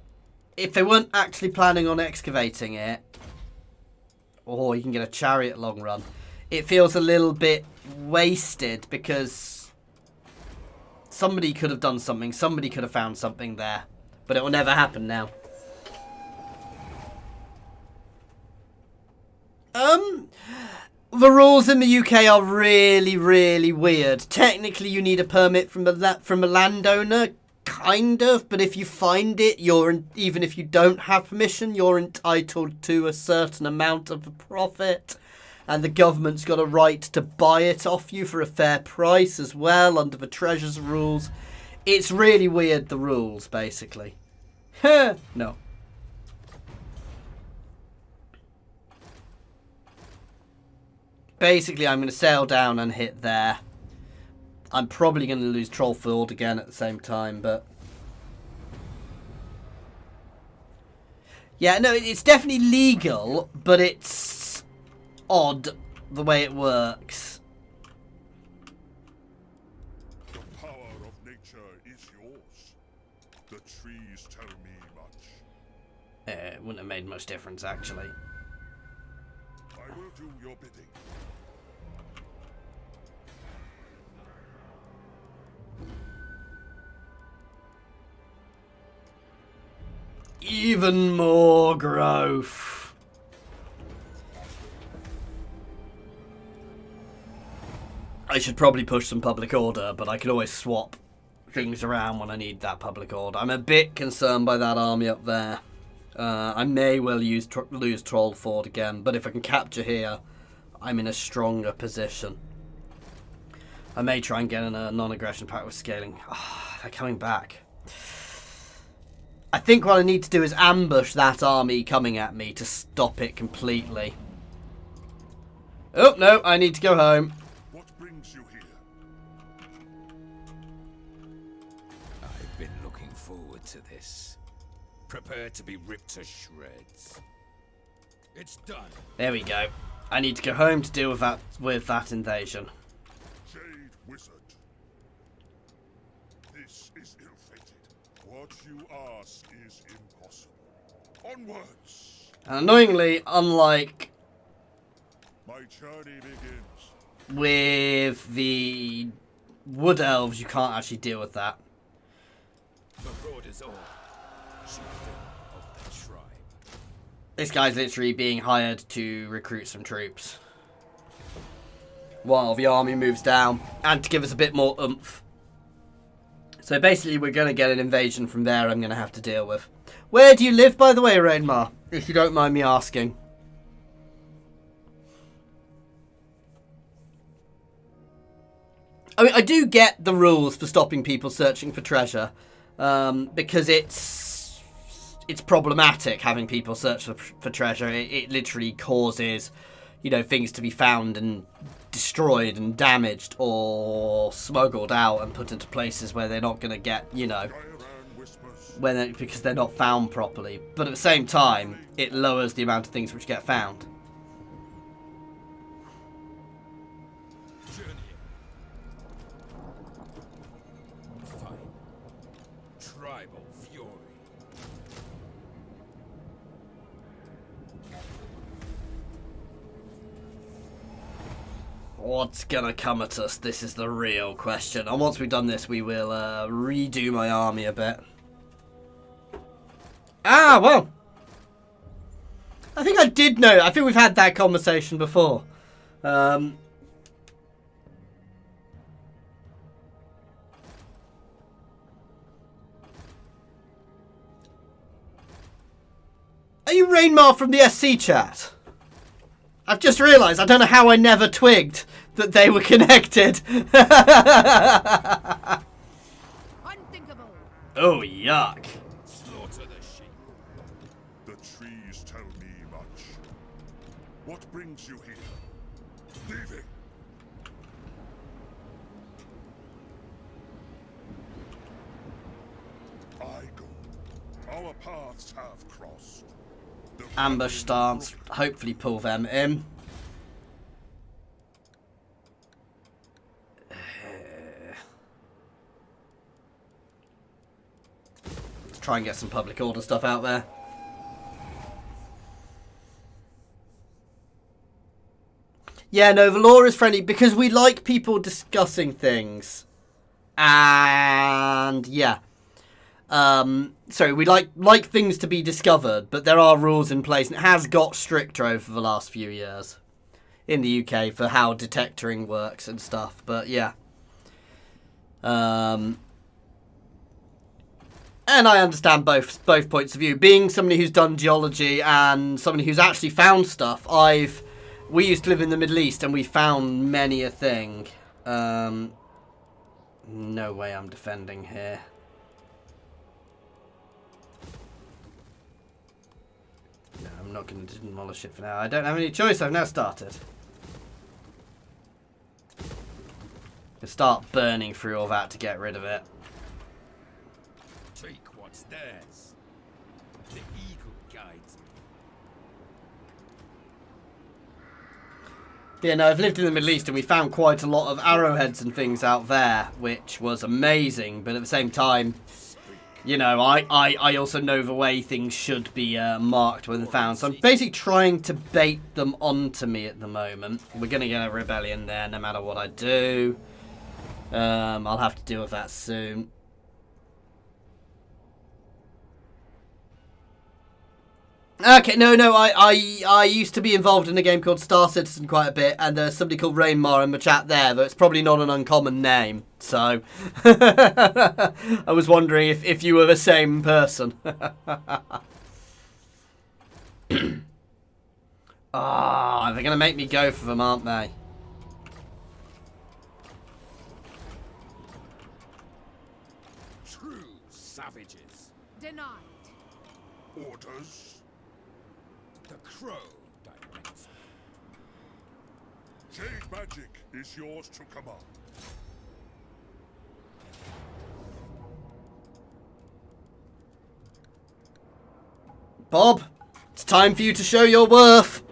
if they weren't actually planning on excavating it, or you can get a chariot long run, it feels a little bit wasted, because somebody could have done something, somebody could have found something there, but it will never happen now. The rules in the UK are really, really weird. Technically, you need a permit from a landowner, kind of, but if you find it, even if you don't have permission, you're entitled to a certain amount of the profit, and the government's got a right to buy it off you for a fair price as well under the Treasure's rules. It's really weird, the rules, basically. No. Basically, I'm going to sail down and hit there. I'm probably going to lose Trollfield again at the same time, but... yeah, no, it's definitely legal, but it's odd the way it works. The power of nature is yours. The trees tell me much. It wouldn't have made much difference, actually. I will do your bidding. Even more growth. I should probably push some public order, but I can always swap things around when I need that public order. I'm a bit concerned by that army up there. I may well lose Trollford again, but if I can capture here, I'm in a stronger position. I may try and get in a non-aggression pact with scaling. Oh, they're coming back. I think what I need to do is ambush that army coming at me to stop it completely. Oh, no, I need to go home. What brings you here? I've been looking forward to this. Prepare to be ripped to shreds. It's done. There we go. I need to go home to deal with that invasion. Jade Wizard. This is ill-fated. What you ask is impossible. Onwards! And annoyingly, unlike My journey begins. with the Wood Elves, you can't actually deal with that. The road is on. Chieftain of the tribe. This guy's literally being hired to recruit some troops, while the army moves down, and to give us a bit more oomph. So basically, we're going to get an invasion from there I'm going to have to deal with. Where do you live, by the way, Rainmar? If you don't mind me asking. I mean, I do get the rules for stopping people searching for treasure, because it's problematic having people search for treasure. It literally causes, you know, things to be found and destroyed and damaged or smuggled out and put into places where they're not going to get, you know, because they're not found properly. But at the same time, it lowers the amount of things which get found. Journey. Fine. Tribal fury. What's gonna come at us? This is the real question. And once we've done this, we will redo my army a bit. Ah, well. I think I did know. I think we've had that conversation before. Are you Rainmar from the SC chat? I've just realised, I don't know how I never twigged that they were connected. Unthinkable. Oh, yuck. Slaughter the sheep. The trees tell me much. What brings you here? Leaving. paths have crossed. The Ambush stance. Hopefully pull them in. Let's try and get some public order stuff out there. Yeah, no, the law is friendly because we like people discussing things. And yeah. So we like things to be discovered, but there are rules in place, and it has got stricter over the last few years in the UK for how detectoring works and stuff. But yeah. And I understand both points of view. Being somebody who's done geology and somebody who's actually found stuff, we used to live in the Middle East and we found many a thing. No way I'm defending here. No, I'm not going to demolish it for now. I don't have any choice. I've now started. I'll start burning through all that to get rid of it. Take what's theirs. The eagle guides me. Yeah, no, I've lived in the Middle East and we found quite a lot of arrowheads and things out there, which was amazing. But at the same time, you know, I also know the way things should be marked when found. So I'm basically trying to bait them onto me at the moment. We're going to get a rebellion there no matter what I do. I'll have to deal with that soon. Okay, no, I used to be involved in a game called Star Citizen quite a bit, and there's somebody called Rainmar in the chat there, though it's probably not an uncommon name, so I was wondering if you were the same person. Ah, they're going to make me go for them, aren't they? True savages. Denied. orders. The crow directs me. Jade magic is yours to command. Bob, it's time for you to show your worth.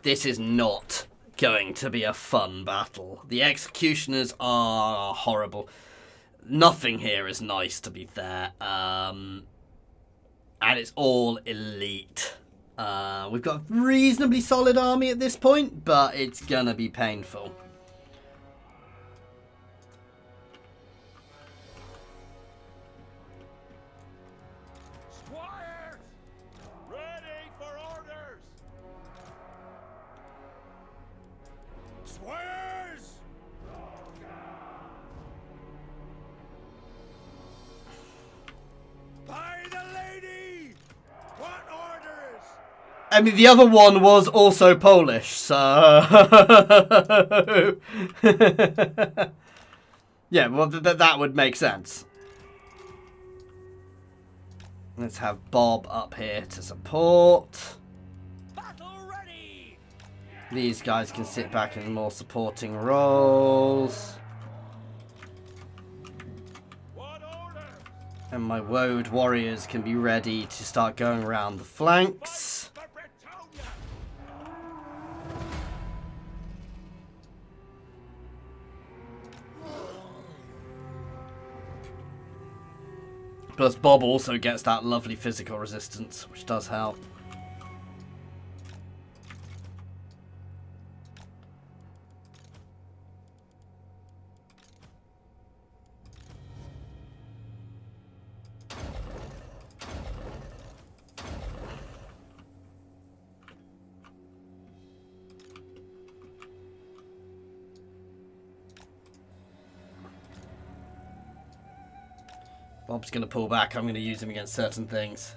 This is not going to be a fun battle. The executioners are horrible. Nothing here is nice, to be fair. And it's all elite. We've got a reasonably solid army at this point, but it's gonna be painful. Squires! Ready for orders! Squires! By the lady! What orders? I mean, the other one was also Polish, so... yeah, well, that would make sense. Let's have Bob up here to support. Battle ready! These guys can sit back in more supporting roles. What orders? And my woad warriors can be ready to start going around the flanks. For Bretonia! Plus Bob also gets that lovely physical resistance, which does help. Bob's going to pull back. I'm going to use him against certain things.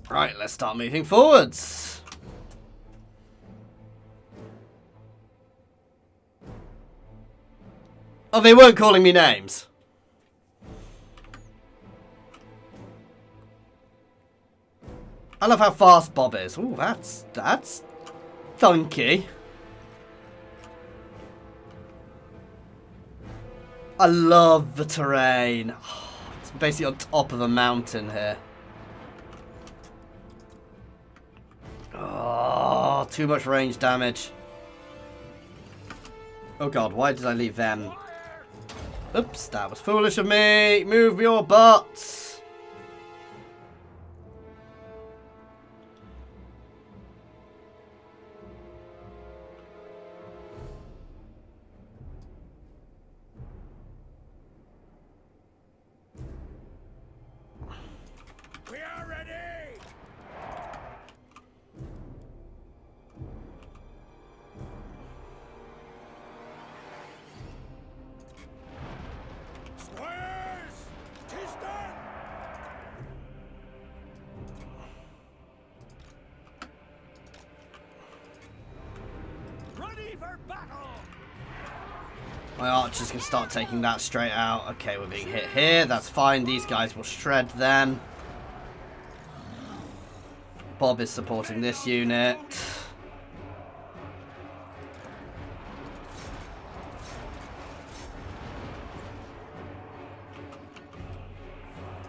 Right, let's start moving forwards. Oh, they weren't calling me names. I love how fast Bob is. Ooh, that's thunky. I love the terrain. It's basically on top of a mountain here. Oh, too much range damage. Oh god, why did I leave them? Oops, that was foolish of me. Move your butts. We are ready! Squires! 'Tis done! Ready for battle! My archers can start taking that straight out. Okay, we're being hit here. That's fine. These guys will shred them. Bob is supporting this unit.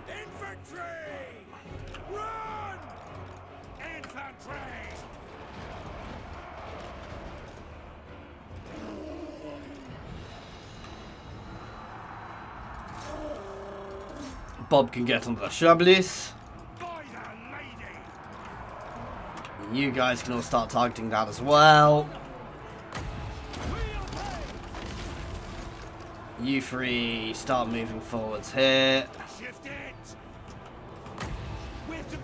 Infantry! Run! Infantry! Bob can get onto the Chablis. By the lady! You guys can all start targeting that as well. You three start moving forwards here. Shift it! With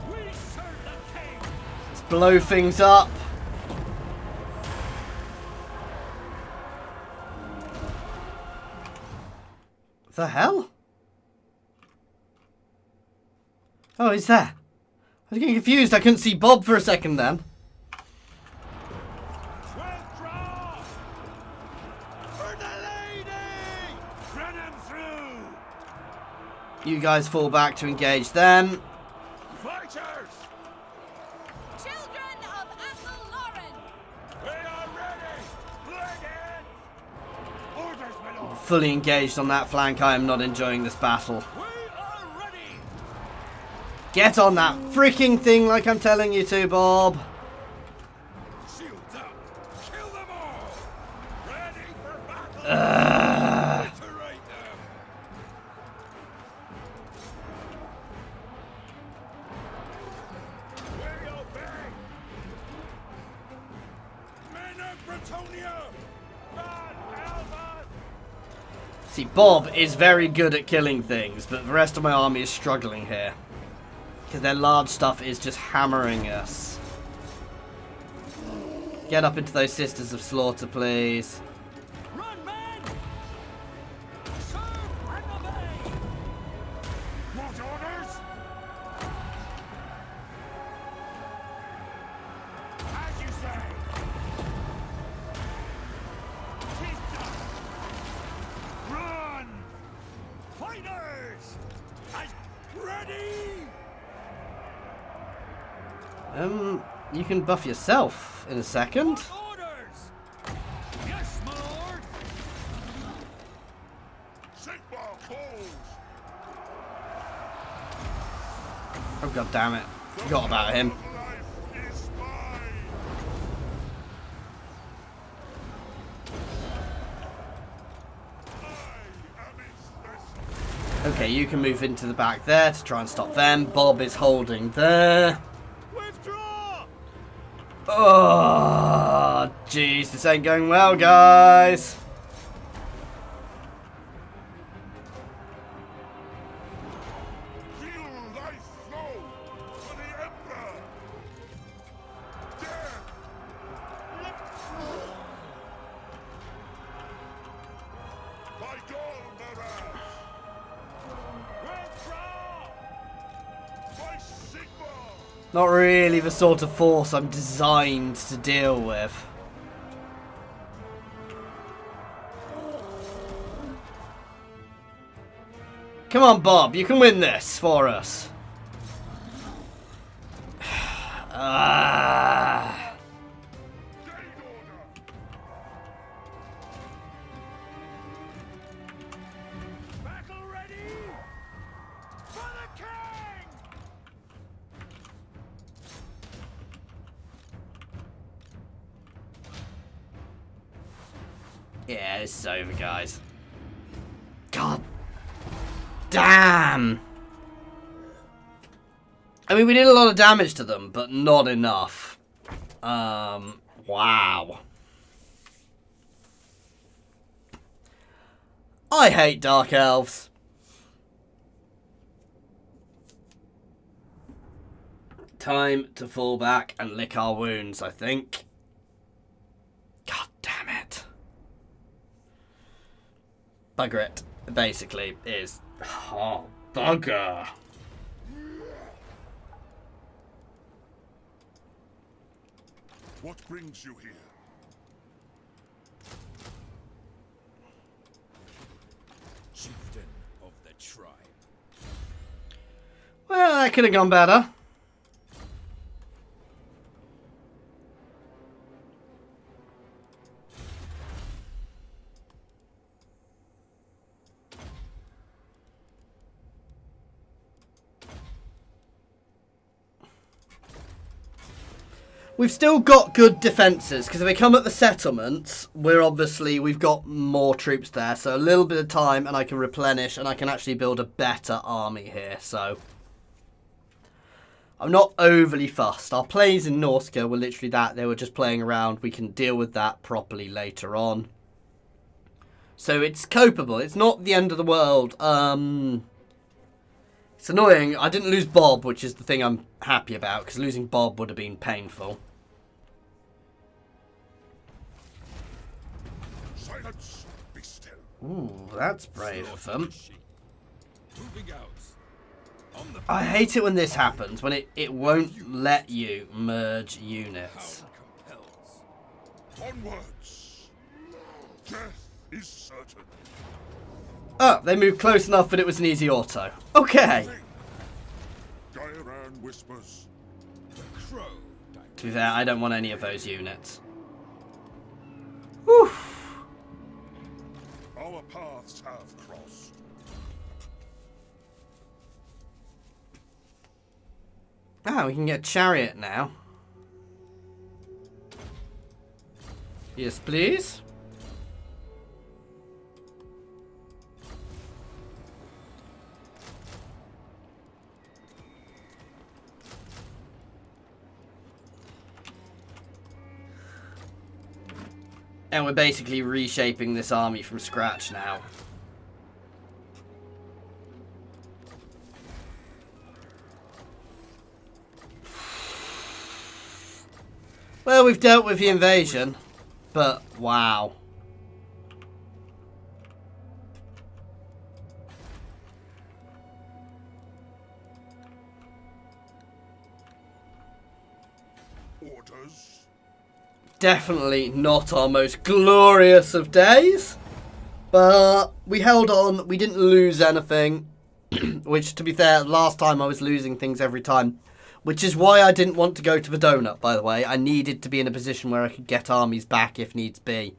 we serve the king! Let's blow things up. The hell? Oh, he's there. I was getting confused. I couldn't see Bob for a second then. Withdraw! For the lady! Run him through! You guys fall back to engage them. Fighters! Children of Athel Lauren! We are ready! Legend! Orders, my lord! Fully engaged on that flank. I am not enjoying this battle. We are ready! Get on that freaking thing like I'm telling you to, Bob. Shields up! Kill them all! Ready for battle! Obliterate them! We obey! Men of Bretonia! God Alba! See, Bob is very good at killing things, but the rest of my army is struggling here. Because their large stuff is just hammering us. Get up into those Sisters of Slaughter, please. Run, men! Serve and obey! Want orders? As you say! Tis done! Run! Fighters! Ready! You can buff yourself in a second. Orders! Yes, my lord! Sigma falls! Oh, god damn it. Forgot about him. Life is mine. I am its vessel. Okay, you can move into the back there to try and stop them. Bob is holding there. Withdraw! Oh, jeez, this ain't going well, guys. Feel thy flow for the Emperor. Death. By dawn, Maraz. Withdraw! By Sigma. Not really the sort of force I'm designed to deal with. Come on, Bob. You can win this for us. Battle ready for the king! Yeah, this is over, guys. God damn! I mean, we did a lot of damage to them, but not enough. Wow. I hate Dark Elves. Time to fall back and lick our wounds, I think. God damn it. Bugger it, basically, is... Oh, bugger. What brings you here? Chieftain of the tribe. Well, that could have gone better. We've still got good defences, because if they come at the settlements, we've got more troops there, so a little bit of time and I can replenish and I can actually build a better army here, so I'm not overly fussed. Our plays in Norska were literally that, they were just playing around. We can deal with that properly later on. So it's copable, it's not the end of the world. It's annoying, I didn't lose Bob, which is the thing I'm happy about, because losing Bob would have been painful. Silence! Be still. Ooh, that's brave of them. Moving out. On the I hate it when this happens, when it won't let you merge units. power compels. Onwards! Death is certain. Oh, they moved close enough that it was an easy auto. Okay. Gairan whispers. The crow. To be fair, I don't want any of those units. Whew. Our paths have crossed. Ah, we can get a chariot now. Yes, please. And we're basically reshaping this army from scratch now. Well, we've dealt with the invasion, but wow. Orders. Definitely not our most glorious of days, but we held on. We didn't lose anything, which, to be fair, last time I was losing things every time, which is why I didn't want to go to the donut, by the way. I needed to be in a position where I could get armies back if needs be.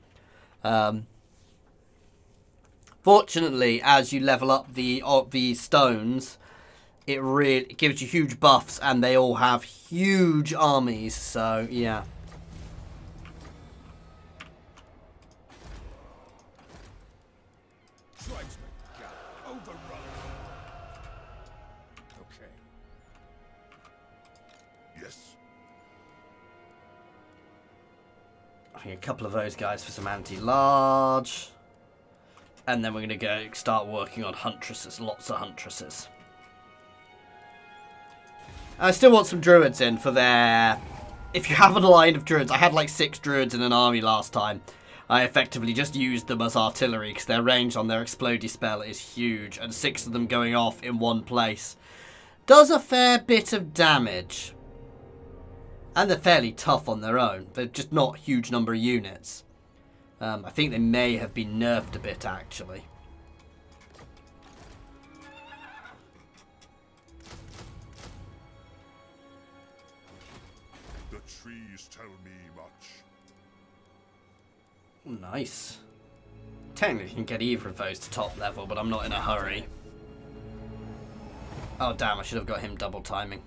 Fortunately, as you level up the stones, it really gives you huge buffs, and they all have huge armies, so yeah. Tribesmen. Overrun. Okay. Yes. I think a couple of those guys for some anti-large. And then we're going to go start working on huntresses. Lots of huntresses. I still want some druids in for their... If you have a line of druids, I had like 6 druids in an army last time. I effectively just used them as artillery because their range on their explodey spell is huge. And 6 of them going off in one place does a fair bit of damage. And they're fairly tough on their own. They're just not a huge number of units. I think they may have been nerfed a bit, actually. trees tell me much. Oh, nice. Technically, you can get either of those to top level, but I'm not in a hurry. Oh, damn, I should have got him double timing.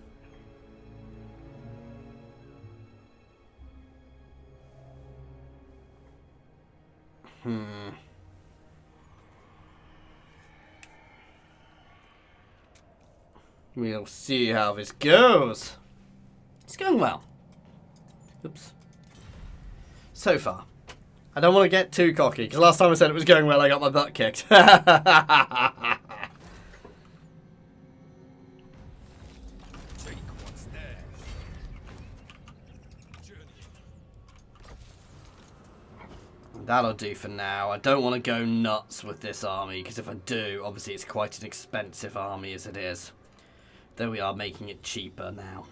We'll see how this goes. It's going well. Oops. So far. I don't want to get too cocky, because last time I said it was going well, I got my butt kicked. That'll do for now. I don't want to go nuts with this army, because if I do, obviously it's quite an expensive army as it is. Though we are making it cheaper now.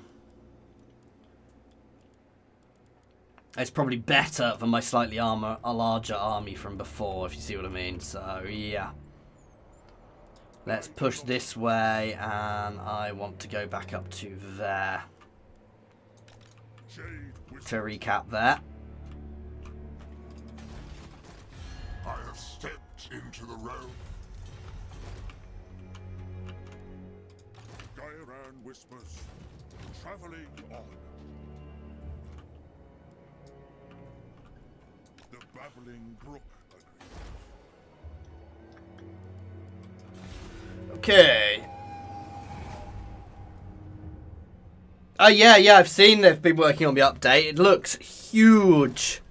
It's probably better than my slightly a larger army from before, if you see what I mean. So, yeah. Let's push this way, and I want to go back up to there. To recap there. I have stepped into the realm. Gairan whispers, traveling on. The babbling brook agrees. Okay. Oh, yeah, I've seen they've been working on the update. It looks huge.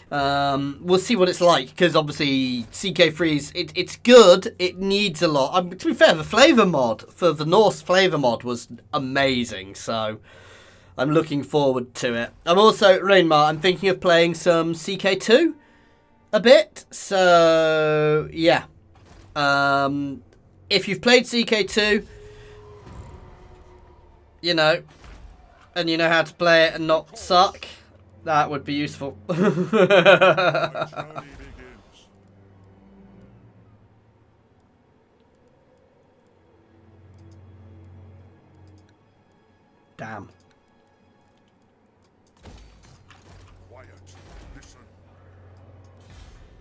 We'll see what it's like, because obviously CK3's, it's good, it needs a lot. To be fair, the flavour mod, for the Norse flavour mod was amazing, so I'm looking forward to it. I'm also, Rainmar, I'm thinking of playing some CK2 a bit, so yeah. If you've played CK2, you know, and you know how to play it and not suck, that would be useful. My journey begins. Damn. Quiet. Listen.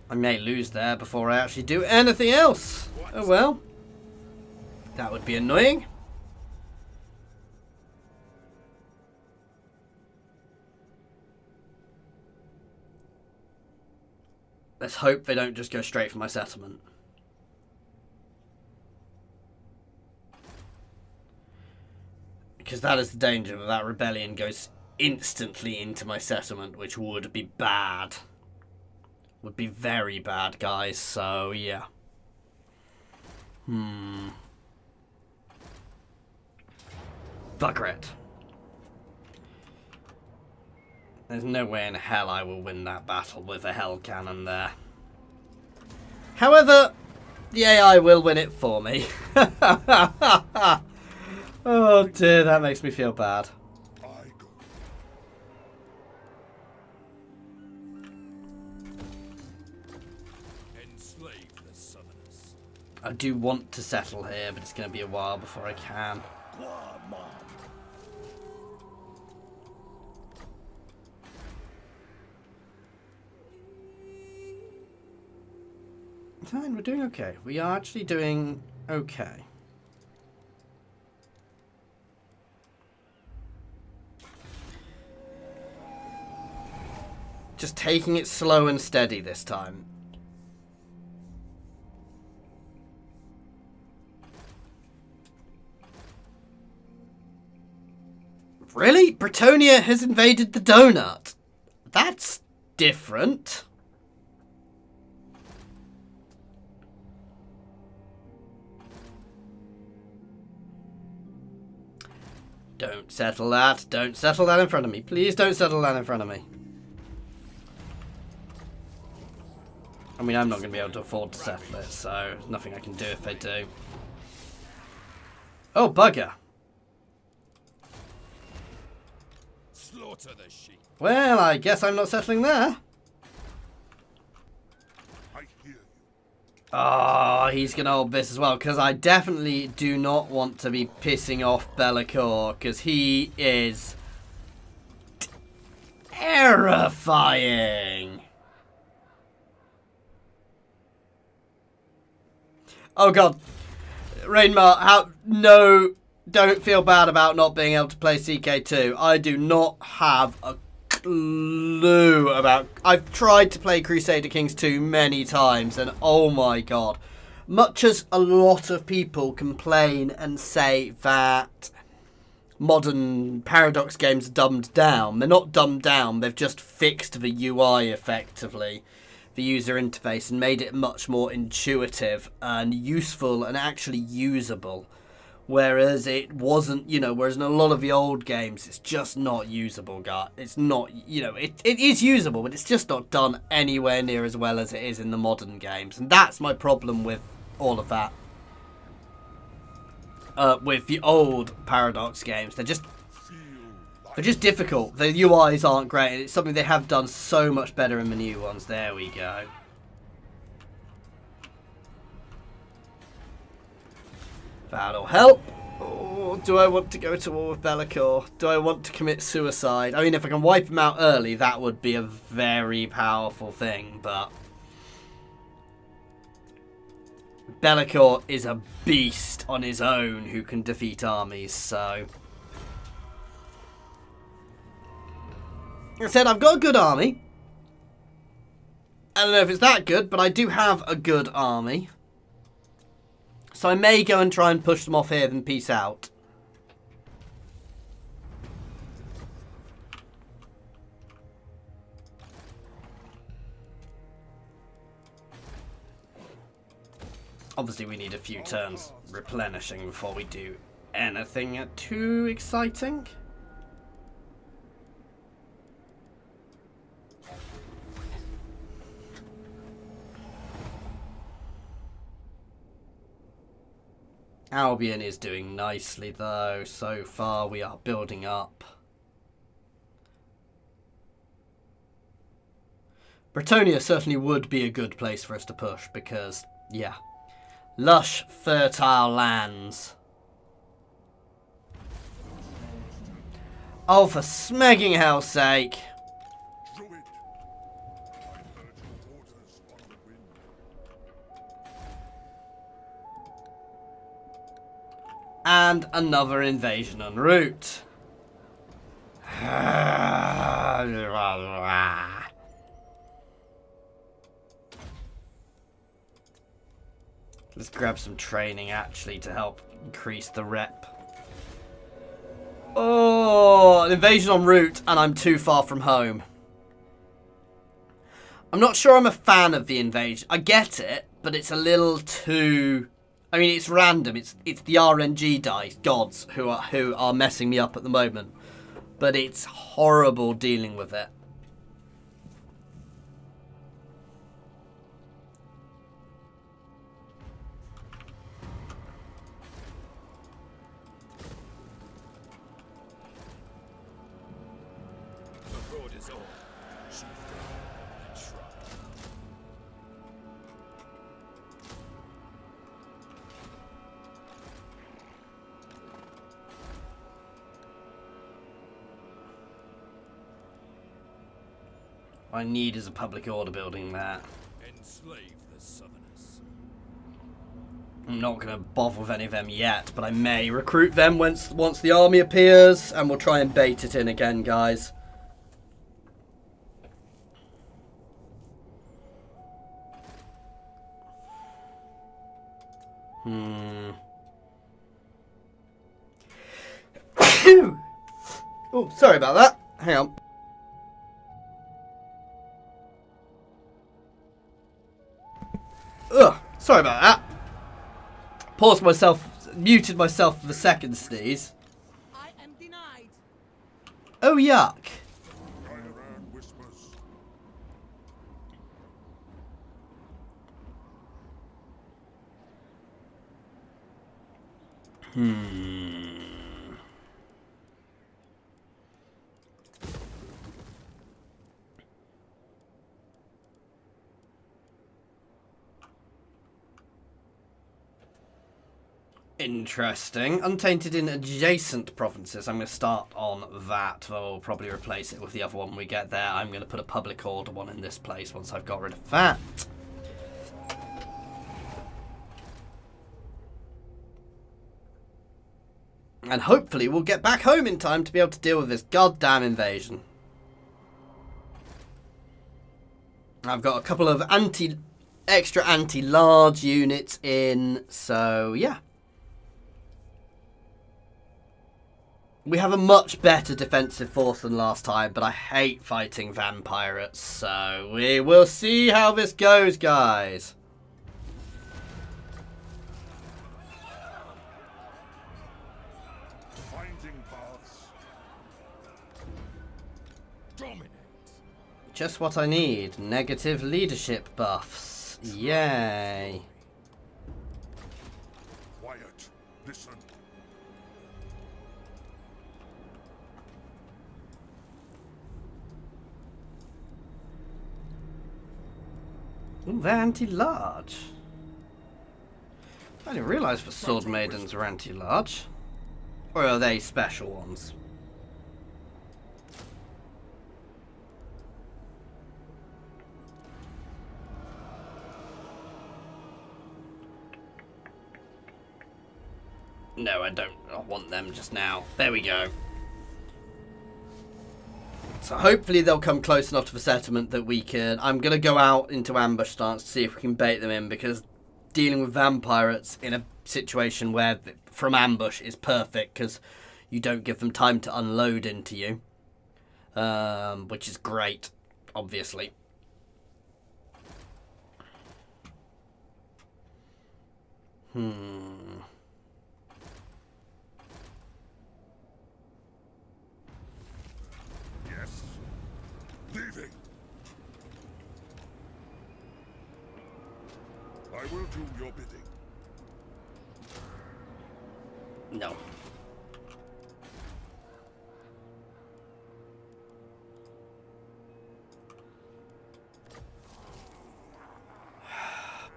I may lose there before I actually do anything else. Oh well. That would be annoying. Let's hope they don't just go straight for my settlement. Because that is the danger, that that rebellion goes instantly into my settlement, which would be bad. Would be very bad, guys, so yeah. Bugger it. There's no way in hell I will win that battle with a hell cannon there. However, the AI will win it for me. Oh dear, that makes me feel bad. I go. Enslave the summoners. I do want to settle here, but it's going to be a while before I can. Fine, we're doing okay. We are actually doing okay. Just taking it slow and steady this time. Really? Bretonia has invaded the donut? That's different. Don't settle that. Don't settle that in front of me. Please don't settle that in front of me. I mean, I'm not going to be able to afford to settle it, so there's nothing I can do if they do. Oh, bugger. Slaughter the sheep. Well, I guess I'm not settling there. I hear you. Oh, he's going to hold this as well, because I definitely do not want to be pissing off Be'lakor, because he is terrifying. Oh god. Rainmar, don't feel bad about not being able to play CK2. I do not have a clue about... I've tried to play Crusader Kings 2 many times, and oh my god. Much as a lot of people complain and say that modern Paradox games are dumbed down, they're not dumbed down, they've just fixed the UI effectively, the user interface, and made it much more intuitive and useful and actually usable. Whereas it wasn't, whereas in a lot of the old games, it's just not usable, guys. It's not, it is usable, but it's just not done anywhere near as well as it is in the modern games. And that's my problem with all of that. With the old Paradox games, they're just difficult. The UIs aren't great. It's something they have done so much better in the new ones. There we go. That'll help. Oh, do I want to go to war with Be'lakor? Do I want to commit suicide? I mean, if I can wipe him out early, that would be a very powerful thing, but... Be'lakor is a beast on his own who can defeat armies, so... Like I said, I've got a good army. I don't know if it's that good, but I do have a good army. So I may go and try and push them off here, then peace out. Obviously, we need a few turns replenishing before we do anything too exciting. Albion is doing nicely though. So far we are building up. Bretonia certainly would be a good place for us to push because, yeah, lush, fertile lands. Oh, for smegging hell's sake. Druid, I heard your orders on the wind. And another invasion en route. Let's grab some training actually to help increase the rep. Oh, an invasion en route and I'm too far from home. I'm not sure I'm a fan of the invasion. I get it, but it's a little too... I mean, it's random. It's the RNG dice gods who are messing me up at the moment. But it's horrible dealing with it. The road is on. Shoot them and try. What I need is a public order building there. Enslave the Southerners. I'm not going to bother with any of them yet, but I may recruit them once the army appears, and we'll try and bait it in again, guys. Oh, sorry about that. Hang on. Ugh, sorry about that. Paused myself, muted myself for the second sneeze. I am denied. Oh, yuck. Right around whispers. Interesting. Untainted in adjacent provinces. I'm going to start on that. We'll probably replace it with the other one when we get there. I'm going to put a public order one in this place once I've got rid of that. And hopefully we'll get back home in time to be able to deal with this goddamn invasion. I've got a couple of extra anti-large units in, so yeah. We have a much better defensive force than last time, but I hate fighting vampirates, so we will see how this goes, guys. Finding paths. Dominate. Just what I need. Negative leadership buffs. Yay. Quiet. Listen. Ooh, they're anti-large. I didn't realise the sword maidens were anti-large. Or are they special ones? No, I don't want them just now. There we go. So hopefully they'll come close enough to the settlement that we can... I'm going to go out into ambush stance to see if we can bait them in, because dealing with vampirates in a situation where from ambush is perfect, because you don't give them time to unload into you. Which is great, obviously. Yes. Leaving. I will do your bidding. No.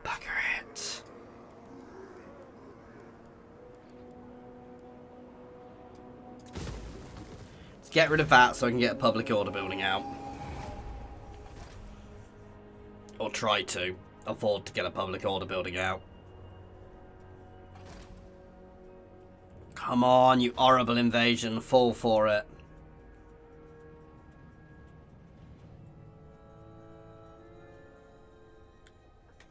Bugger it. Let's get rid of that so I can get a public order building out. Or try to afford to get a public order building out. Come on, you horrible invasion. Fall for it.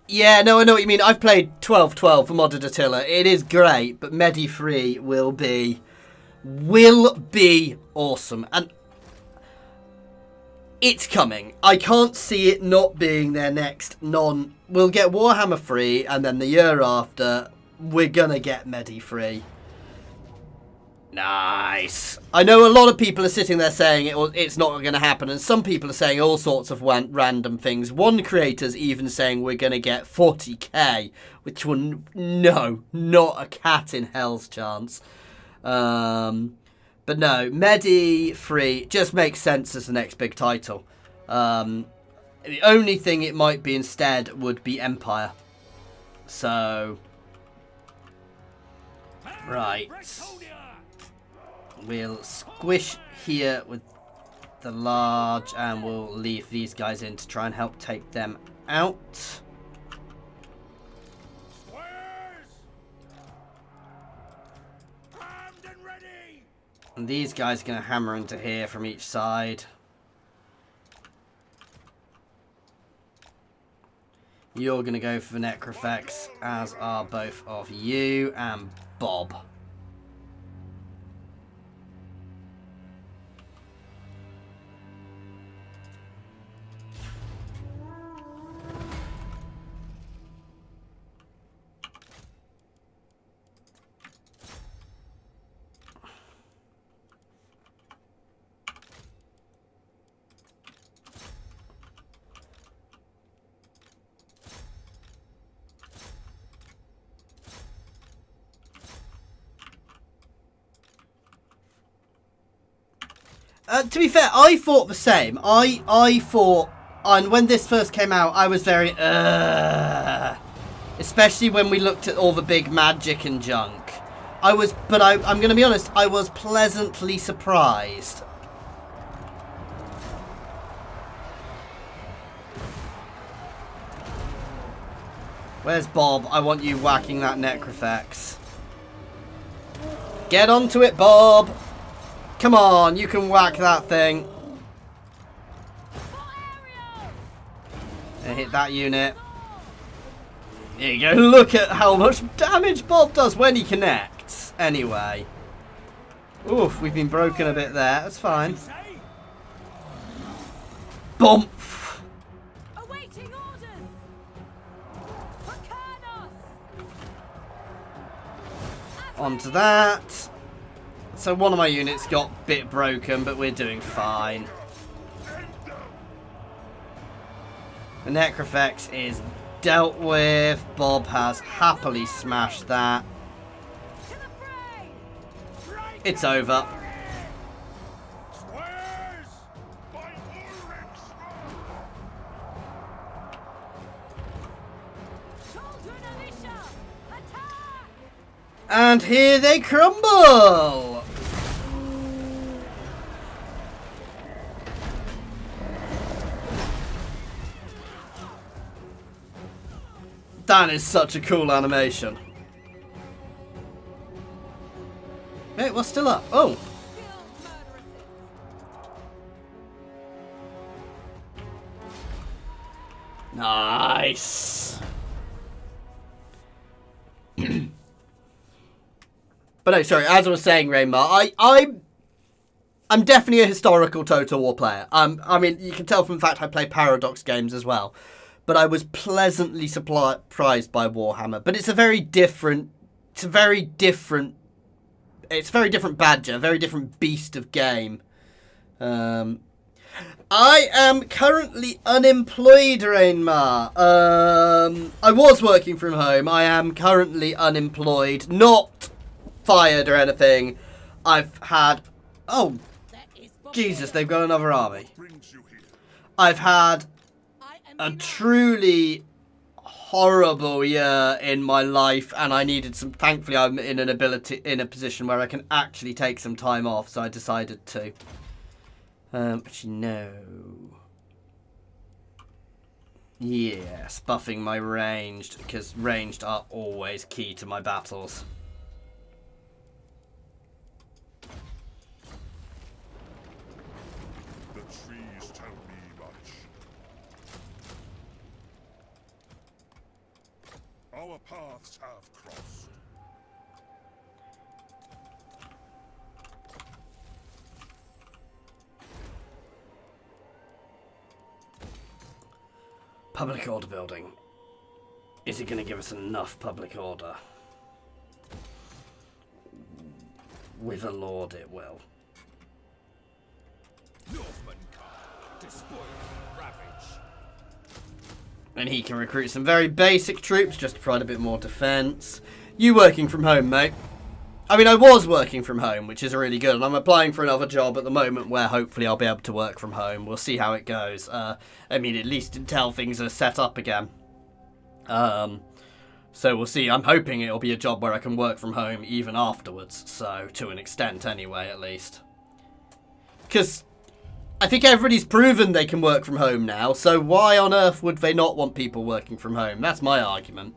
Yeah, no, I know what you mean. I've played 12-12 for Modded Attila. It is great, but Medi 3 will be awesome. And it's coming. I can't see it not being their next non... We'll get Warhammer 3, and then the year after, we're gonna get Medi 3. Nice. I know a lot of people are sitting there saying it's not going to happen, and some people are saying all sorts of random things. One creator's even saying we're going to get 40k, which will... No, not a cat in hell's chance. But no, Medi 3 just makes sense as the next big title. The only thing it might be instead would be Empire. So... Right. We'll squish here with the large, and we'll leave these guys in to try and help take them out. And these guys are going to hammer into here from each side. You're going to go for the Necrofex, as are both of you and Bob. To be fair, I thought the same. I thought, and when this first came out, I was very, especially when we looked at all the big magic and junk. I'm going to be honest, I was pleasantly surprised. Where's Bob? I want you whacking that Necrofex. Get onto it, Bob. Come on, you can whack that thing. And hit that unit. There you go. Look at how much damage Bob does when he connects. Anyway. Oof, we've been broken a bit there. That's fine. Bump. Awaiting orders. Onto that. So one of my units got a bit broken, but we're doing fine. The Necrofex is dealt with. Bob has happily smashed that. It's over. And here they crumble! That is such a cool animation. Wait, what's still up? Oh! Nice! But no, sorry, as I was saying, Raymar, I'm definitely a historical Total War player. I mean, you can tell from the fact I play Paradox games as well. But I was pleasantly surprised by Warhammer. But it's a very different badger, a very different beast of game. I am currently unemployed, Rainmar. I was working from home. I am currently unemployed, not fired or anything. I've had... Oh, Jesus, they've got another army. I've had a truly horrible year in my life, and I needed some... Thankfully, I'm in a position where I can actually take some time off, so I decided to. Actually, no. Yes, buffing my ranged, because ranged are always key to my battles. The trees tell me much. Our paths have crossed. Public order building. Is it going to give us enough public order? With a lord it will. Northmen come, despoil and ravage. And he can recruit some very basic troops just to provide a bit more defence. You working from home, mate? I mean, I was working from home, which is really good. And I'm applying for another job at the moment where hopefully I'll be able to work from home. We'll see how it goes. I mean, at least until things are set up again. So we'll see. I'm hoping it'll be a job where I can work from home even afterwards. So, to an extent anyway, at least. Because I think everybody's proven they can work from home now. So why on earth would they not want people working from home? That's my argument.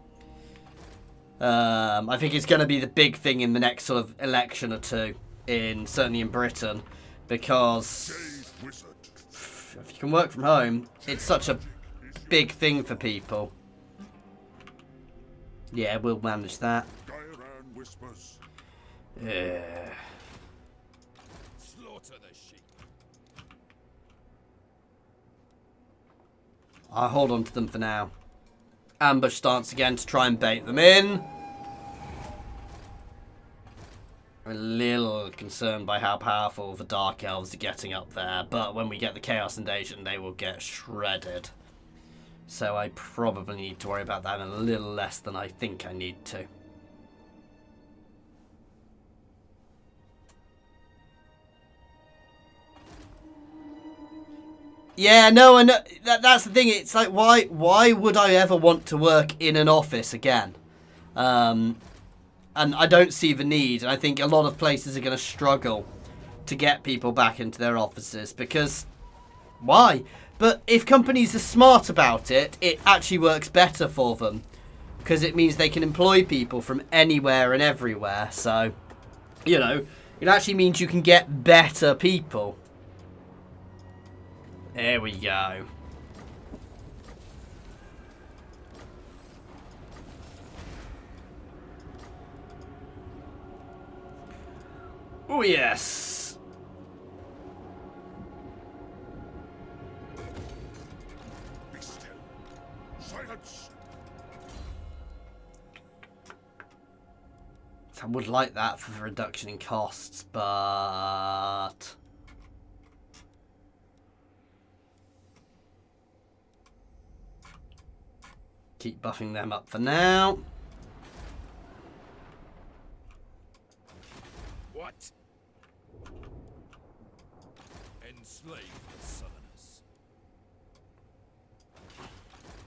I think it's going to be the big thing in the next sort of election or two, certainly in Britain, because if you can work from home, it's such a big thing for people. Yeah, we'll manage that. Yeah. Slaughter the sheep. I'll hold on to them for now. Ambush stance again to try and bait them in. I'm a little concerned by how powerful the Dark Elves are getting up there, but when we get the Chaos Invasion, they will get shredded. So I probably need to worry about that a little less than I think I need to. Yeah, no, and that's the thing. It's like, why would I ever want to work in an office again? And I don't see the need. And I think a lot of places are going to struggle to get people back into their offices because why? But if companies are smart about it, it actually works better for them because it means they can employ people from anywhere and everywhere. So, you know, it actually means you can get better people. There we go. Oh, yes. Be still. Silence. I would like that for the reduction in costs, but... keep buffing them up for now. What? Enslave the Southerners.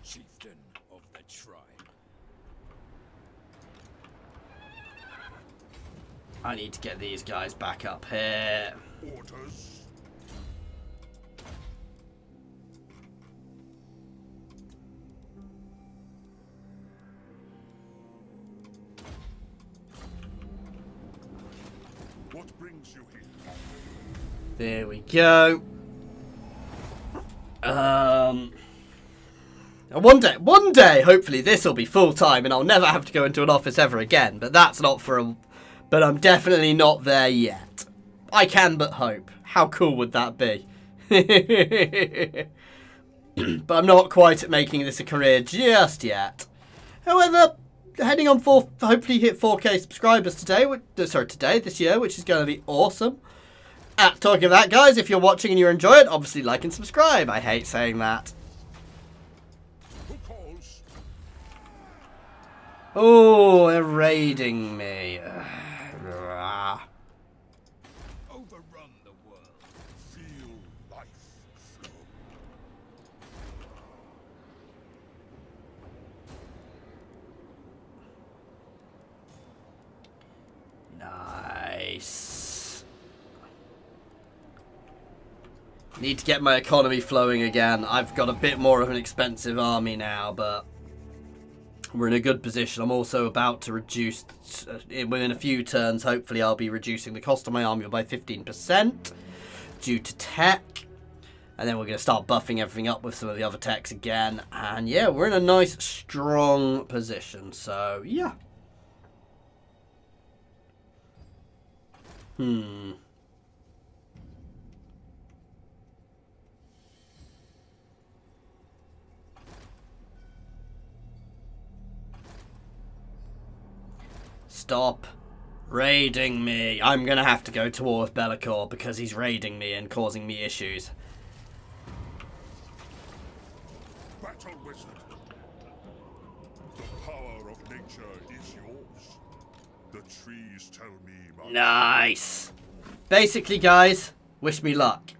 Chieftain of the tribe. I need to get these guys back up here. Orders. What brings you here? There we go. One day, hopefully this will be full time and I'll never have to go into an office ever again. But that's not for a... But I'm definitely not there yet. I can but hope. How cool would that be? But I'm not quite at making this a career just yet. However, heading on for hopefully hit 4K subscribers today. This year, which is going to be awesome. Talking of that, guys, if you're watching and you enjoy it, obviously like and subscribe. I hate saying that. Who calls? Oh, they're raiding me. Overrun the world. Feel life flow. Nice. Need to get my economy flowing again. I've got a bit more of an expensive army now, but we're in a good position. I'm also about to reduce, within a few turns, hopefully I'll be reducing the cost of my army by 15% due to tech. And then we're going to start buffing everything up with some of the other techs again. And yeah, we're in a nice, strong position. So, yeah. Stop raiding me. I'm going to have to go to war with Be'lakor because he's raiding me and causing me issues. Battle wizard. The power of nature is yours. The trees tell me my... Nice. Basically, guys, wish me luck.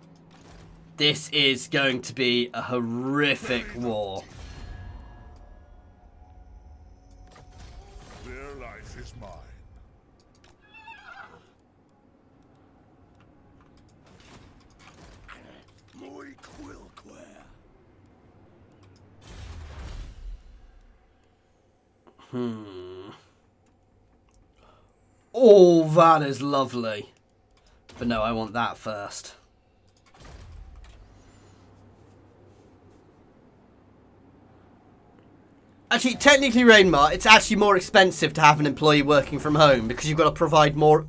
This is going to be a horrific war. Their life is mine. Muy Quilquare. Oh, that is lovely. But no, I want that first. Actually, technically, Rainmar, it's actually more expensive to have an employee working from home because you've got to provide more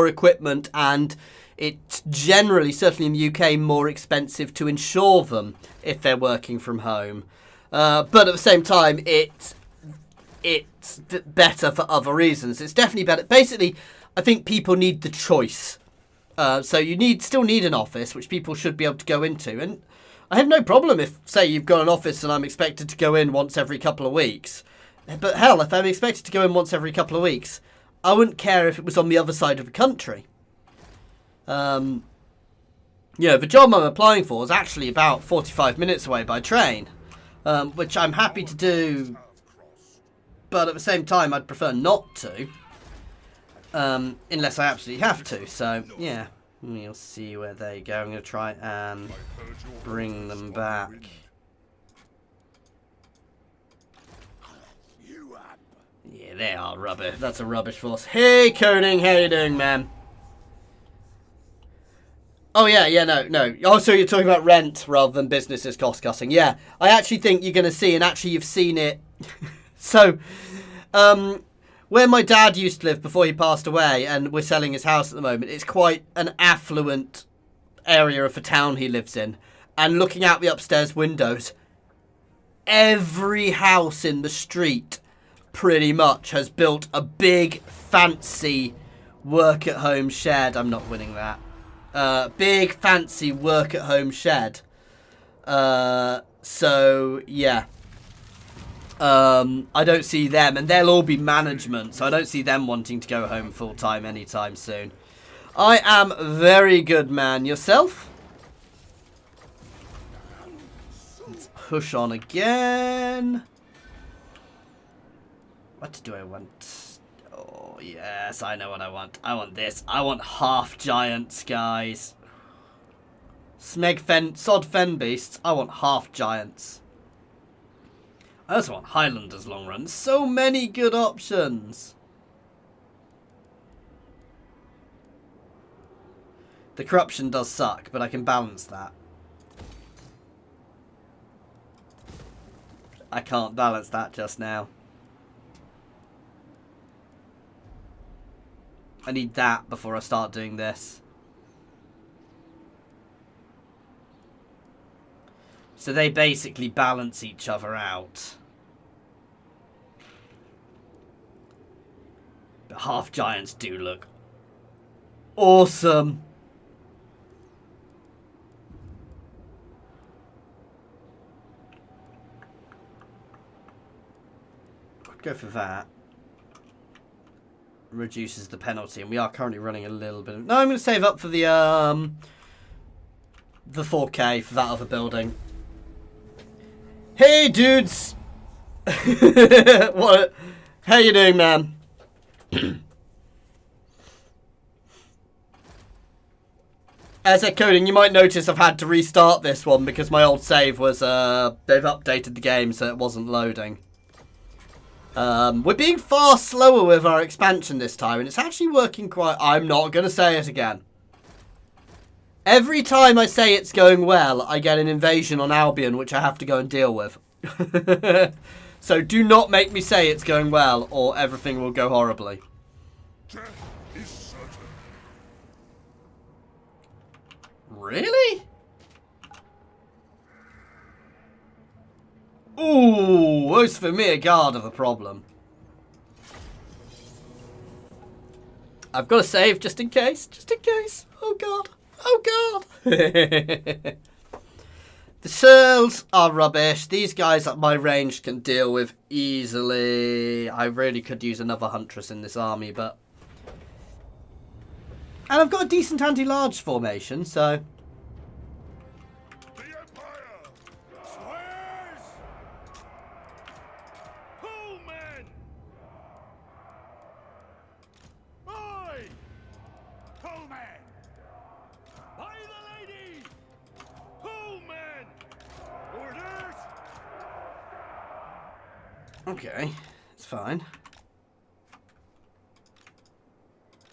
equipment, and it's generally, certainly in the UK, more expensive to insure them if they're working from home. But at the same time, it's better for other reasons. It's definitely better. Basically, I think people need the choice. So you still need an office, which people should be able to go into. And I have no problem if, say, you've got an office and I'm expected to go in once every couple of weeks. But hell, if I'm expected to go in once every couple of weeks, I wouldn't care if it was on the other side of the country. The job I'm applying for is actually about 45 minutes away by train, which I'm happy to do. But at the same time, I'd prefer not to. Unless I absolutely have to. So, yeah. We'll see where they go. I'm going to try and bring them back. Yeah, they are rubbish. That's a rubbish force. Hey, Koning, how you doing, man? Oh, yeah, no. Oh, so you're talking about rent rather than businesses cost-cutting. Yeah, I actually think you're going to see, and actually you've seen it. So, where my dad used to live before he passed away, and we're selling his house at the moment, it's quite an affluent area of the town he lives in. And looking out the upstairs windows, every house in the street pretty much has built a big, fancy work-at-home shed. I'm not winning that. Big, fancy work-at-home shed. So, yeah. I don't see them, and they'll all be management, so I don't see them wanting to go home full-time anytime soon. I am very good, man. Yourself? Let's push on again. What do I want? Oh, yes, I know what I want. I want this. I want half giants, guys. Smeg Fen, Sod Fen Beasts. I want half giants. I also want Highlanders long run. So many good options. The corruption does suck, but I can balance that. I can't balance that just now. I need that before I start doing this. So they basically balance each other out. But half giants do look awesome. Could go for that. Reduces the penalty, and we are currently running a little bit of... No, I'm going to save up for the 4K for that other building. Hey, dudes! What? How you doing, man? As a coding, you might notice I've had to restart this one because my old save was, they've updated the game so it wasn't loading. We're being far slower with our expansion this time, and it's actually working quite... I'm not going to say it again. Every time I say it's going well, I get an invasion on Albion, which I have to go and deal with. So do not make me say it's going well, or everything will go horribly. Death is certain. Really? Ooh, those for me a guard are the problem. I've got to save just in case. Just in case. Oh god. Oh god. The Searles are rubbish. These guys at my range can deal with easily. I really could use another Huntress in this army, but... And I've got a decent anti-large formation, so... The Empire! Swears! Who, men? Aye! Who, men? By the lady! Who, men? Orders! Okay, it's fine.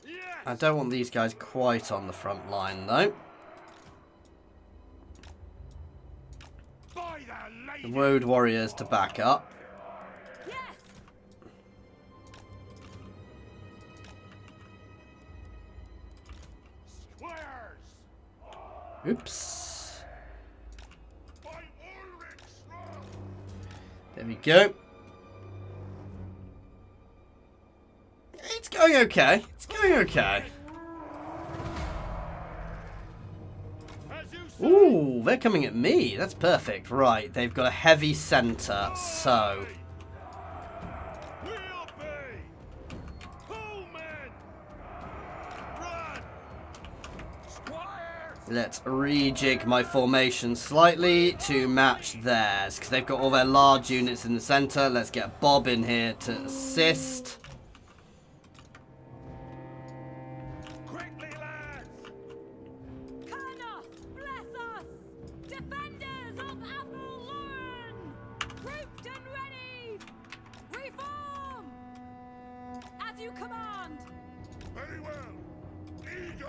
Yes! I don't want these guys quite on the front line, though. By the The lady! Road Warriors to back up. Yes! Squares! Oops. By Ulrich's wrath! There we go. It's going okay. It's going okay. As you say! Ooh, they're coming at me. That's perfect. Right, they've got a heavy centre, so... We obey! Who, men? Run! Squires! Let's rejig my formation slightly to match theirs, because they've got all their large units in the centre. Let's get Bob in here to assist. you command. Very well. Eager.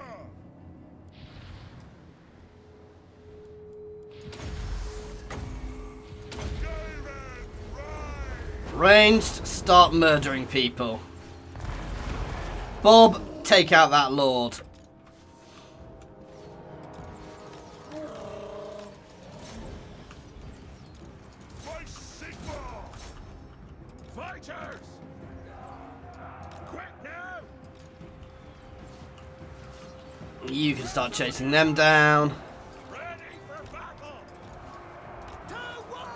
Gairen, ride. Ranged, start murdering people. Bob, take out that lord. My Sigma. Fighters! Quick now! You can start chasing them down. Ready for battle! To war!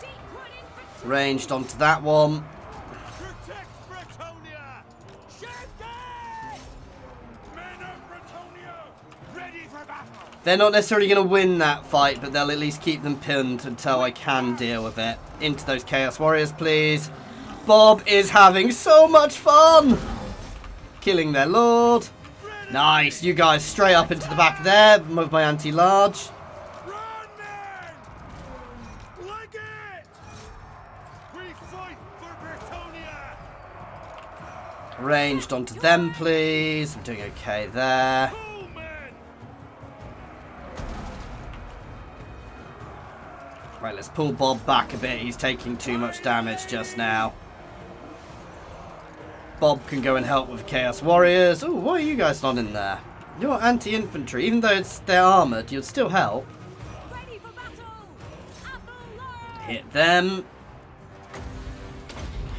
Deepwood infantry. Ranged onto that one. Protect Bretonia! Shanty! Men of Bretonia, ready for battle! They're not necessarily going to win that fight, but they'll at least keep them pinned until I can deal with it. Into those Chaos Warriors, please. Bob is having so much fun! Killing their lord. Nice, you guys straight up into the back there with my anti-large. Run, men! Like it! We fight for Bretonia! Ranged onto them, please. I'm doing okay there. Pull, men! Right, let's pull Bob back a bit. He's taking too much damage just now. Bob can go and help with Chaos Warriors. Oh, why are you guys not in there? You're anti-infantry. Even though they're armoured, you'd still help. Ready for battle. Apple Hit them.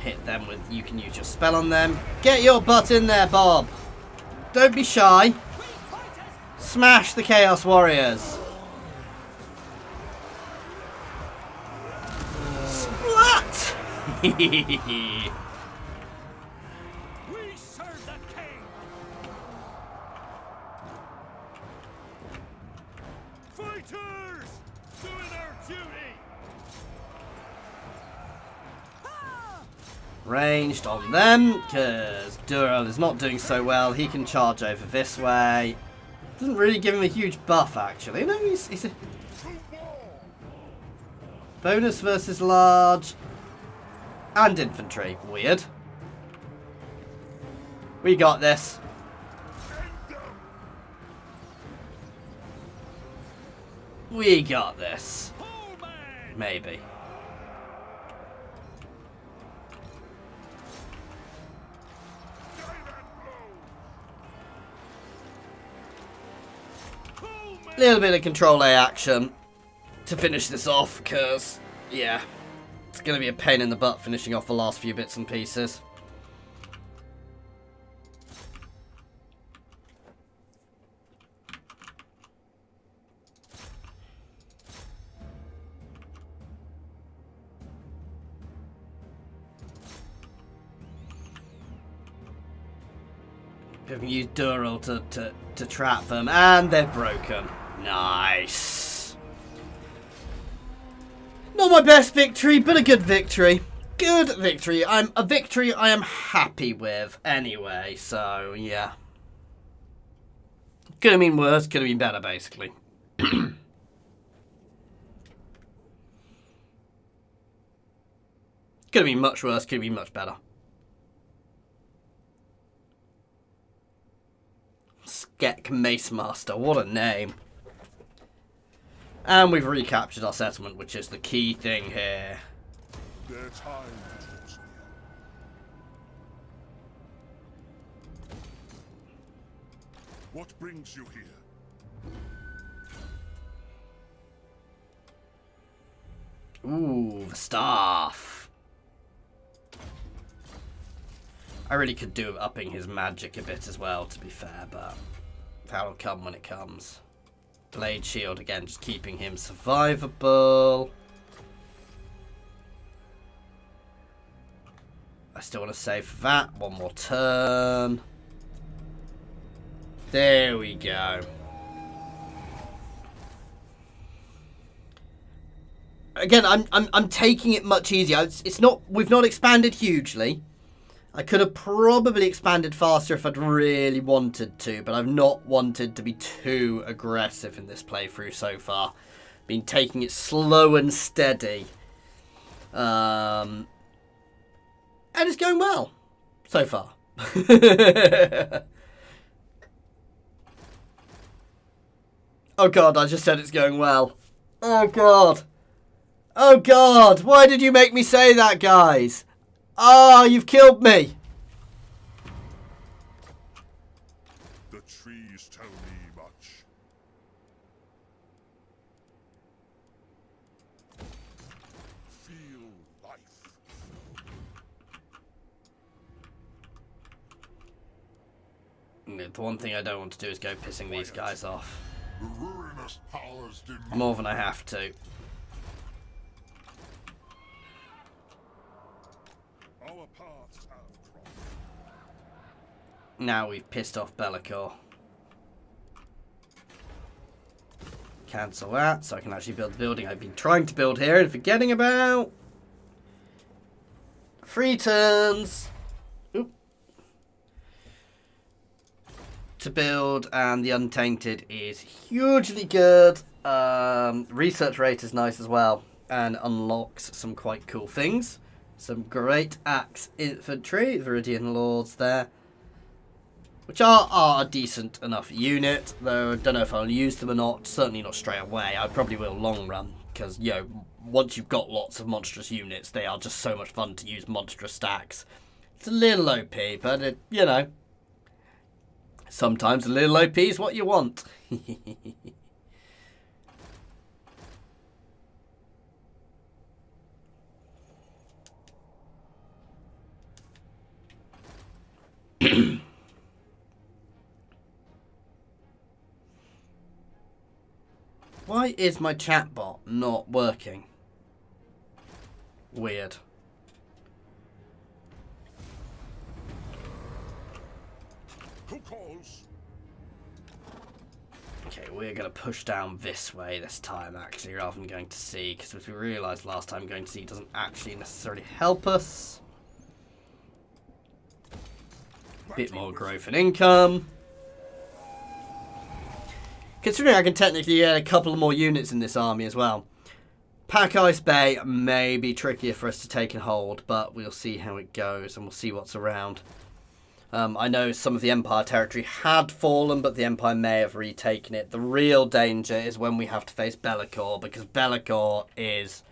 Hit them with... You can use your spell on them. Get your butt in there, Bob. Don't be shy. Smash the Chaos Warriors. Splat! We serve the king! Fighters! Doing our duty! Ranged on them, because Dural is not doing so well. He can charge over this way. Doesn't really give him a huge buff, actually. No, he's a... Bonus versus large. And infantry. Weird. We got this. We got this. Pull, men! Maybe. Pull, men! Little bit of control A action to finish this off, because, yeah, it's going to be a pain in the butt finishing off the last few bits and pieces. We can use Dural to trap them, and they're broken. Nice. Not my best victory, but a good victory. Good victory. A victory I am happy with anyway, so yeah. Could have been worse, could have been better, basically. Could have been much worse, could have been much better. Skek Mace Master, what a name. And we've recaptured our settlement, which is the key thing here. Their time draws near. What brings you here? Ooh, the staff. I really could do with upping his magic a bit as well, to be fair, but that'll come when it comes. Blade shield again, just keeping him survivable. I still want to save for that. One more turn. There we go. Again, I'm taking it much easier. It's not, we've not expanded hugely. I could have probably expanded faster if I'd really wanted to, but I've not wanted to be too aggressive in this playthrough so far. Been taking it slow and steady. And it's going well. So far. Oh god, I just said it's going well. Oh god. Oh god, why did you make me say that, guys? Oh, you've killed me. The trees tell me much. Feel life. The one thing I don't want to do is go pissing these guys off. The ruinous powers demand. More than I have to. Our paths have crossed. Now we've pissed off Bellicor. Cancel that so I can actually build the building I've been trying to build here and forgetting about. 3 turns. Oop. To build, and the Untainted is hugely good. Research rate is nice as well, and unlocks some quite cool things. Some great axe infantry, Viridian Lords there, which are a decent enough unit, though I don't know if I'll use them or not. Certainly not straight away. I probably will long run, because, you know, once you've got lots of monstrous units, they are just so much fun to use monstrous stacks. It's a little OP, but, it, you know, sometimes a little OP is what you want. Why is my chatbot not working? Weird. Who calls? Okay, we're going to push down this way this time, actually, rather than going to C, because as we realised last time, going to C doesn't actually necessarily help us. Bit more growth and income. Considering I can technically get a couple more units in this army as well. Pack Ice Bay may be trickier for us to take and hold, but we'll see how it goes and we'll see what's around. I know some of the Empire territory had fallen, but the Empire may have retaken it. The real danger is when we have to face Bellicor, because Bellicor is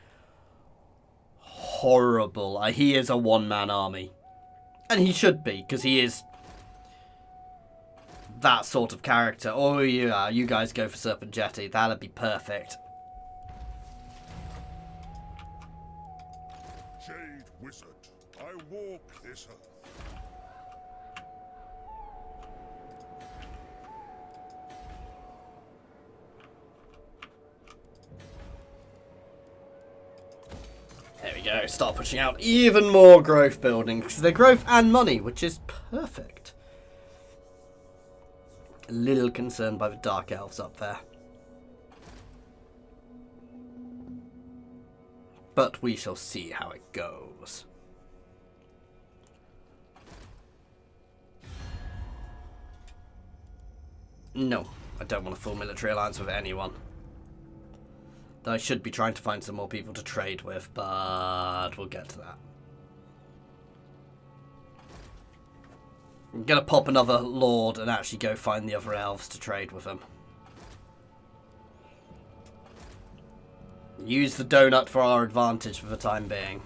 horrible. He is a one-man army. And he should be, because he is that sort of character. Oh yeah, you guys go for Serpent Jetty. That'd be perfect. Jade Wizard, I walk this earth. There we go. Start pushing out even more growth buildings, because they're growth and money, which is perfect. A little concerned by the Dark Elves up there. But we shall see how it goes. No, I don't want a full military alliance with anyone. Though I should be trying to find some more people to trade with, but we'll get to that. I'm going to pop another lord and actually go find the other elves to trade with them. Use the donut for our advantage for the time being.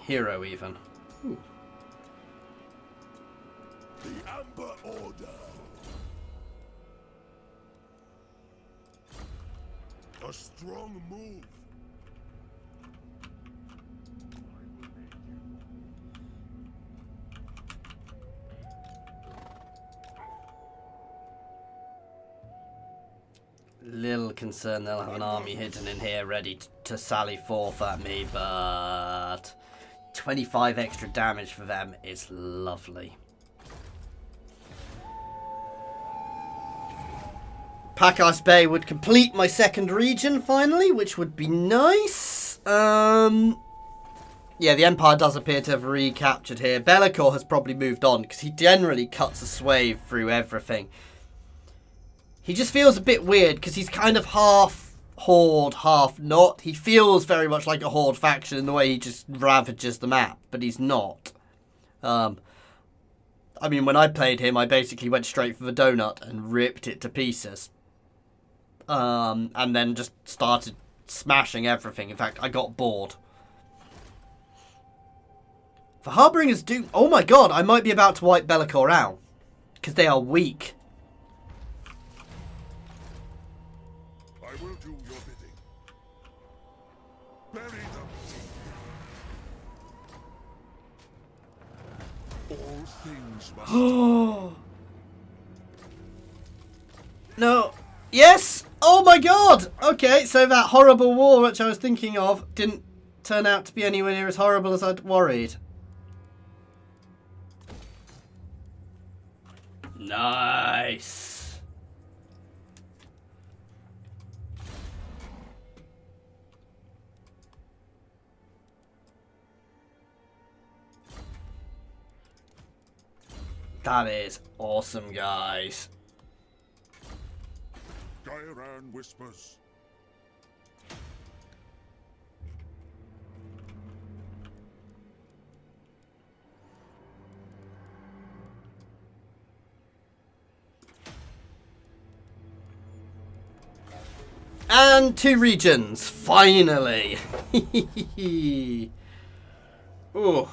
Hero even. Ooh. The Amber Order. A strong move. Little concerned they'll have an army hidden in here ready to sally forth at me, but 25 extra damage for them is lovely. Pack Ice Bay would complete my second region finally, which would be nice. Yeah, the Empire does appear to have recaptured here. Bellicor has probably moved on because he generally cuts a swathe through everything. He just feels a bit weird because he's kind of half Horde, half not. He feels very much like a Horde faction in the way he just ravages the map, but he's not. I mean, when I played him, I basically went straight for the donut and ripped it to pieces. And then just started smashing everything. In fact, I got bored. The Harbingers do... Oh my god, I might be about to wipe Be'lakor out. Because they are weak. I will do your bidding. Bury them. All things must No. Yes! Oh my god! Okay, so that horrible war which I was thinking of didn't turn out to be anywhere near as horrible as I'd worried. Nice. That is awesome, guys. Gairan whispers. And 2 regions, finally. Ooh.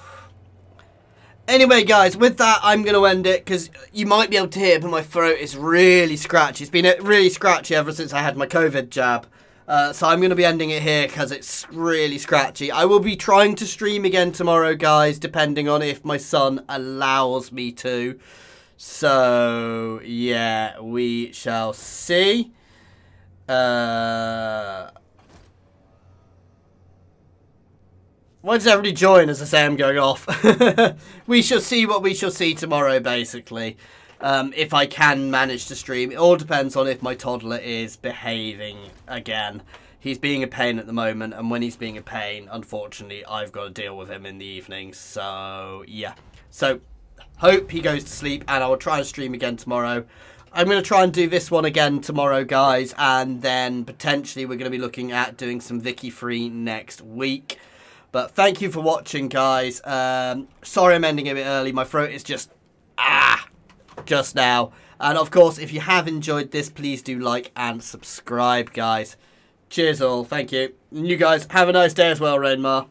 Anyway, guys, with that, I'm going to end it, because you might be able to hear it, but my throat is really scratchy. It's been really scratchy ever since I had my COVID jab. So I'm going to be ending it here, because it's really scratchy. I will be trying to stream again tomorrow, guys, depending on if my son allows me to. So, yeah, we shall see. Why does everybody join as I say I'm going off? We shall see what we shall see tomorrow, basically. If I can manage to stream. It all depends on if my toddler is behaving again. He's being a pain at the moment, and when he's being a pain, unfortunately, I've got to deal with him in the evenings. So, yeah. So, hope he goes to sleep, and I will try and stream again tomorrow. I'm going to try and do this one again tomorrow, guys, and then potentially we're going to be looking at doing some Vicky Free next week. But thank you for watching, guys. Sorry I'm ending a bit early. My throat is just now. And of course, if you have enjoyed this, please do like and subscribe, guys. Cheers all. Thank you. And you guys have a nice day as well, Rainmar.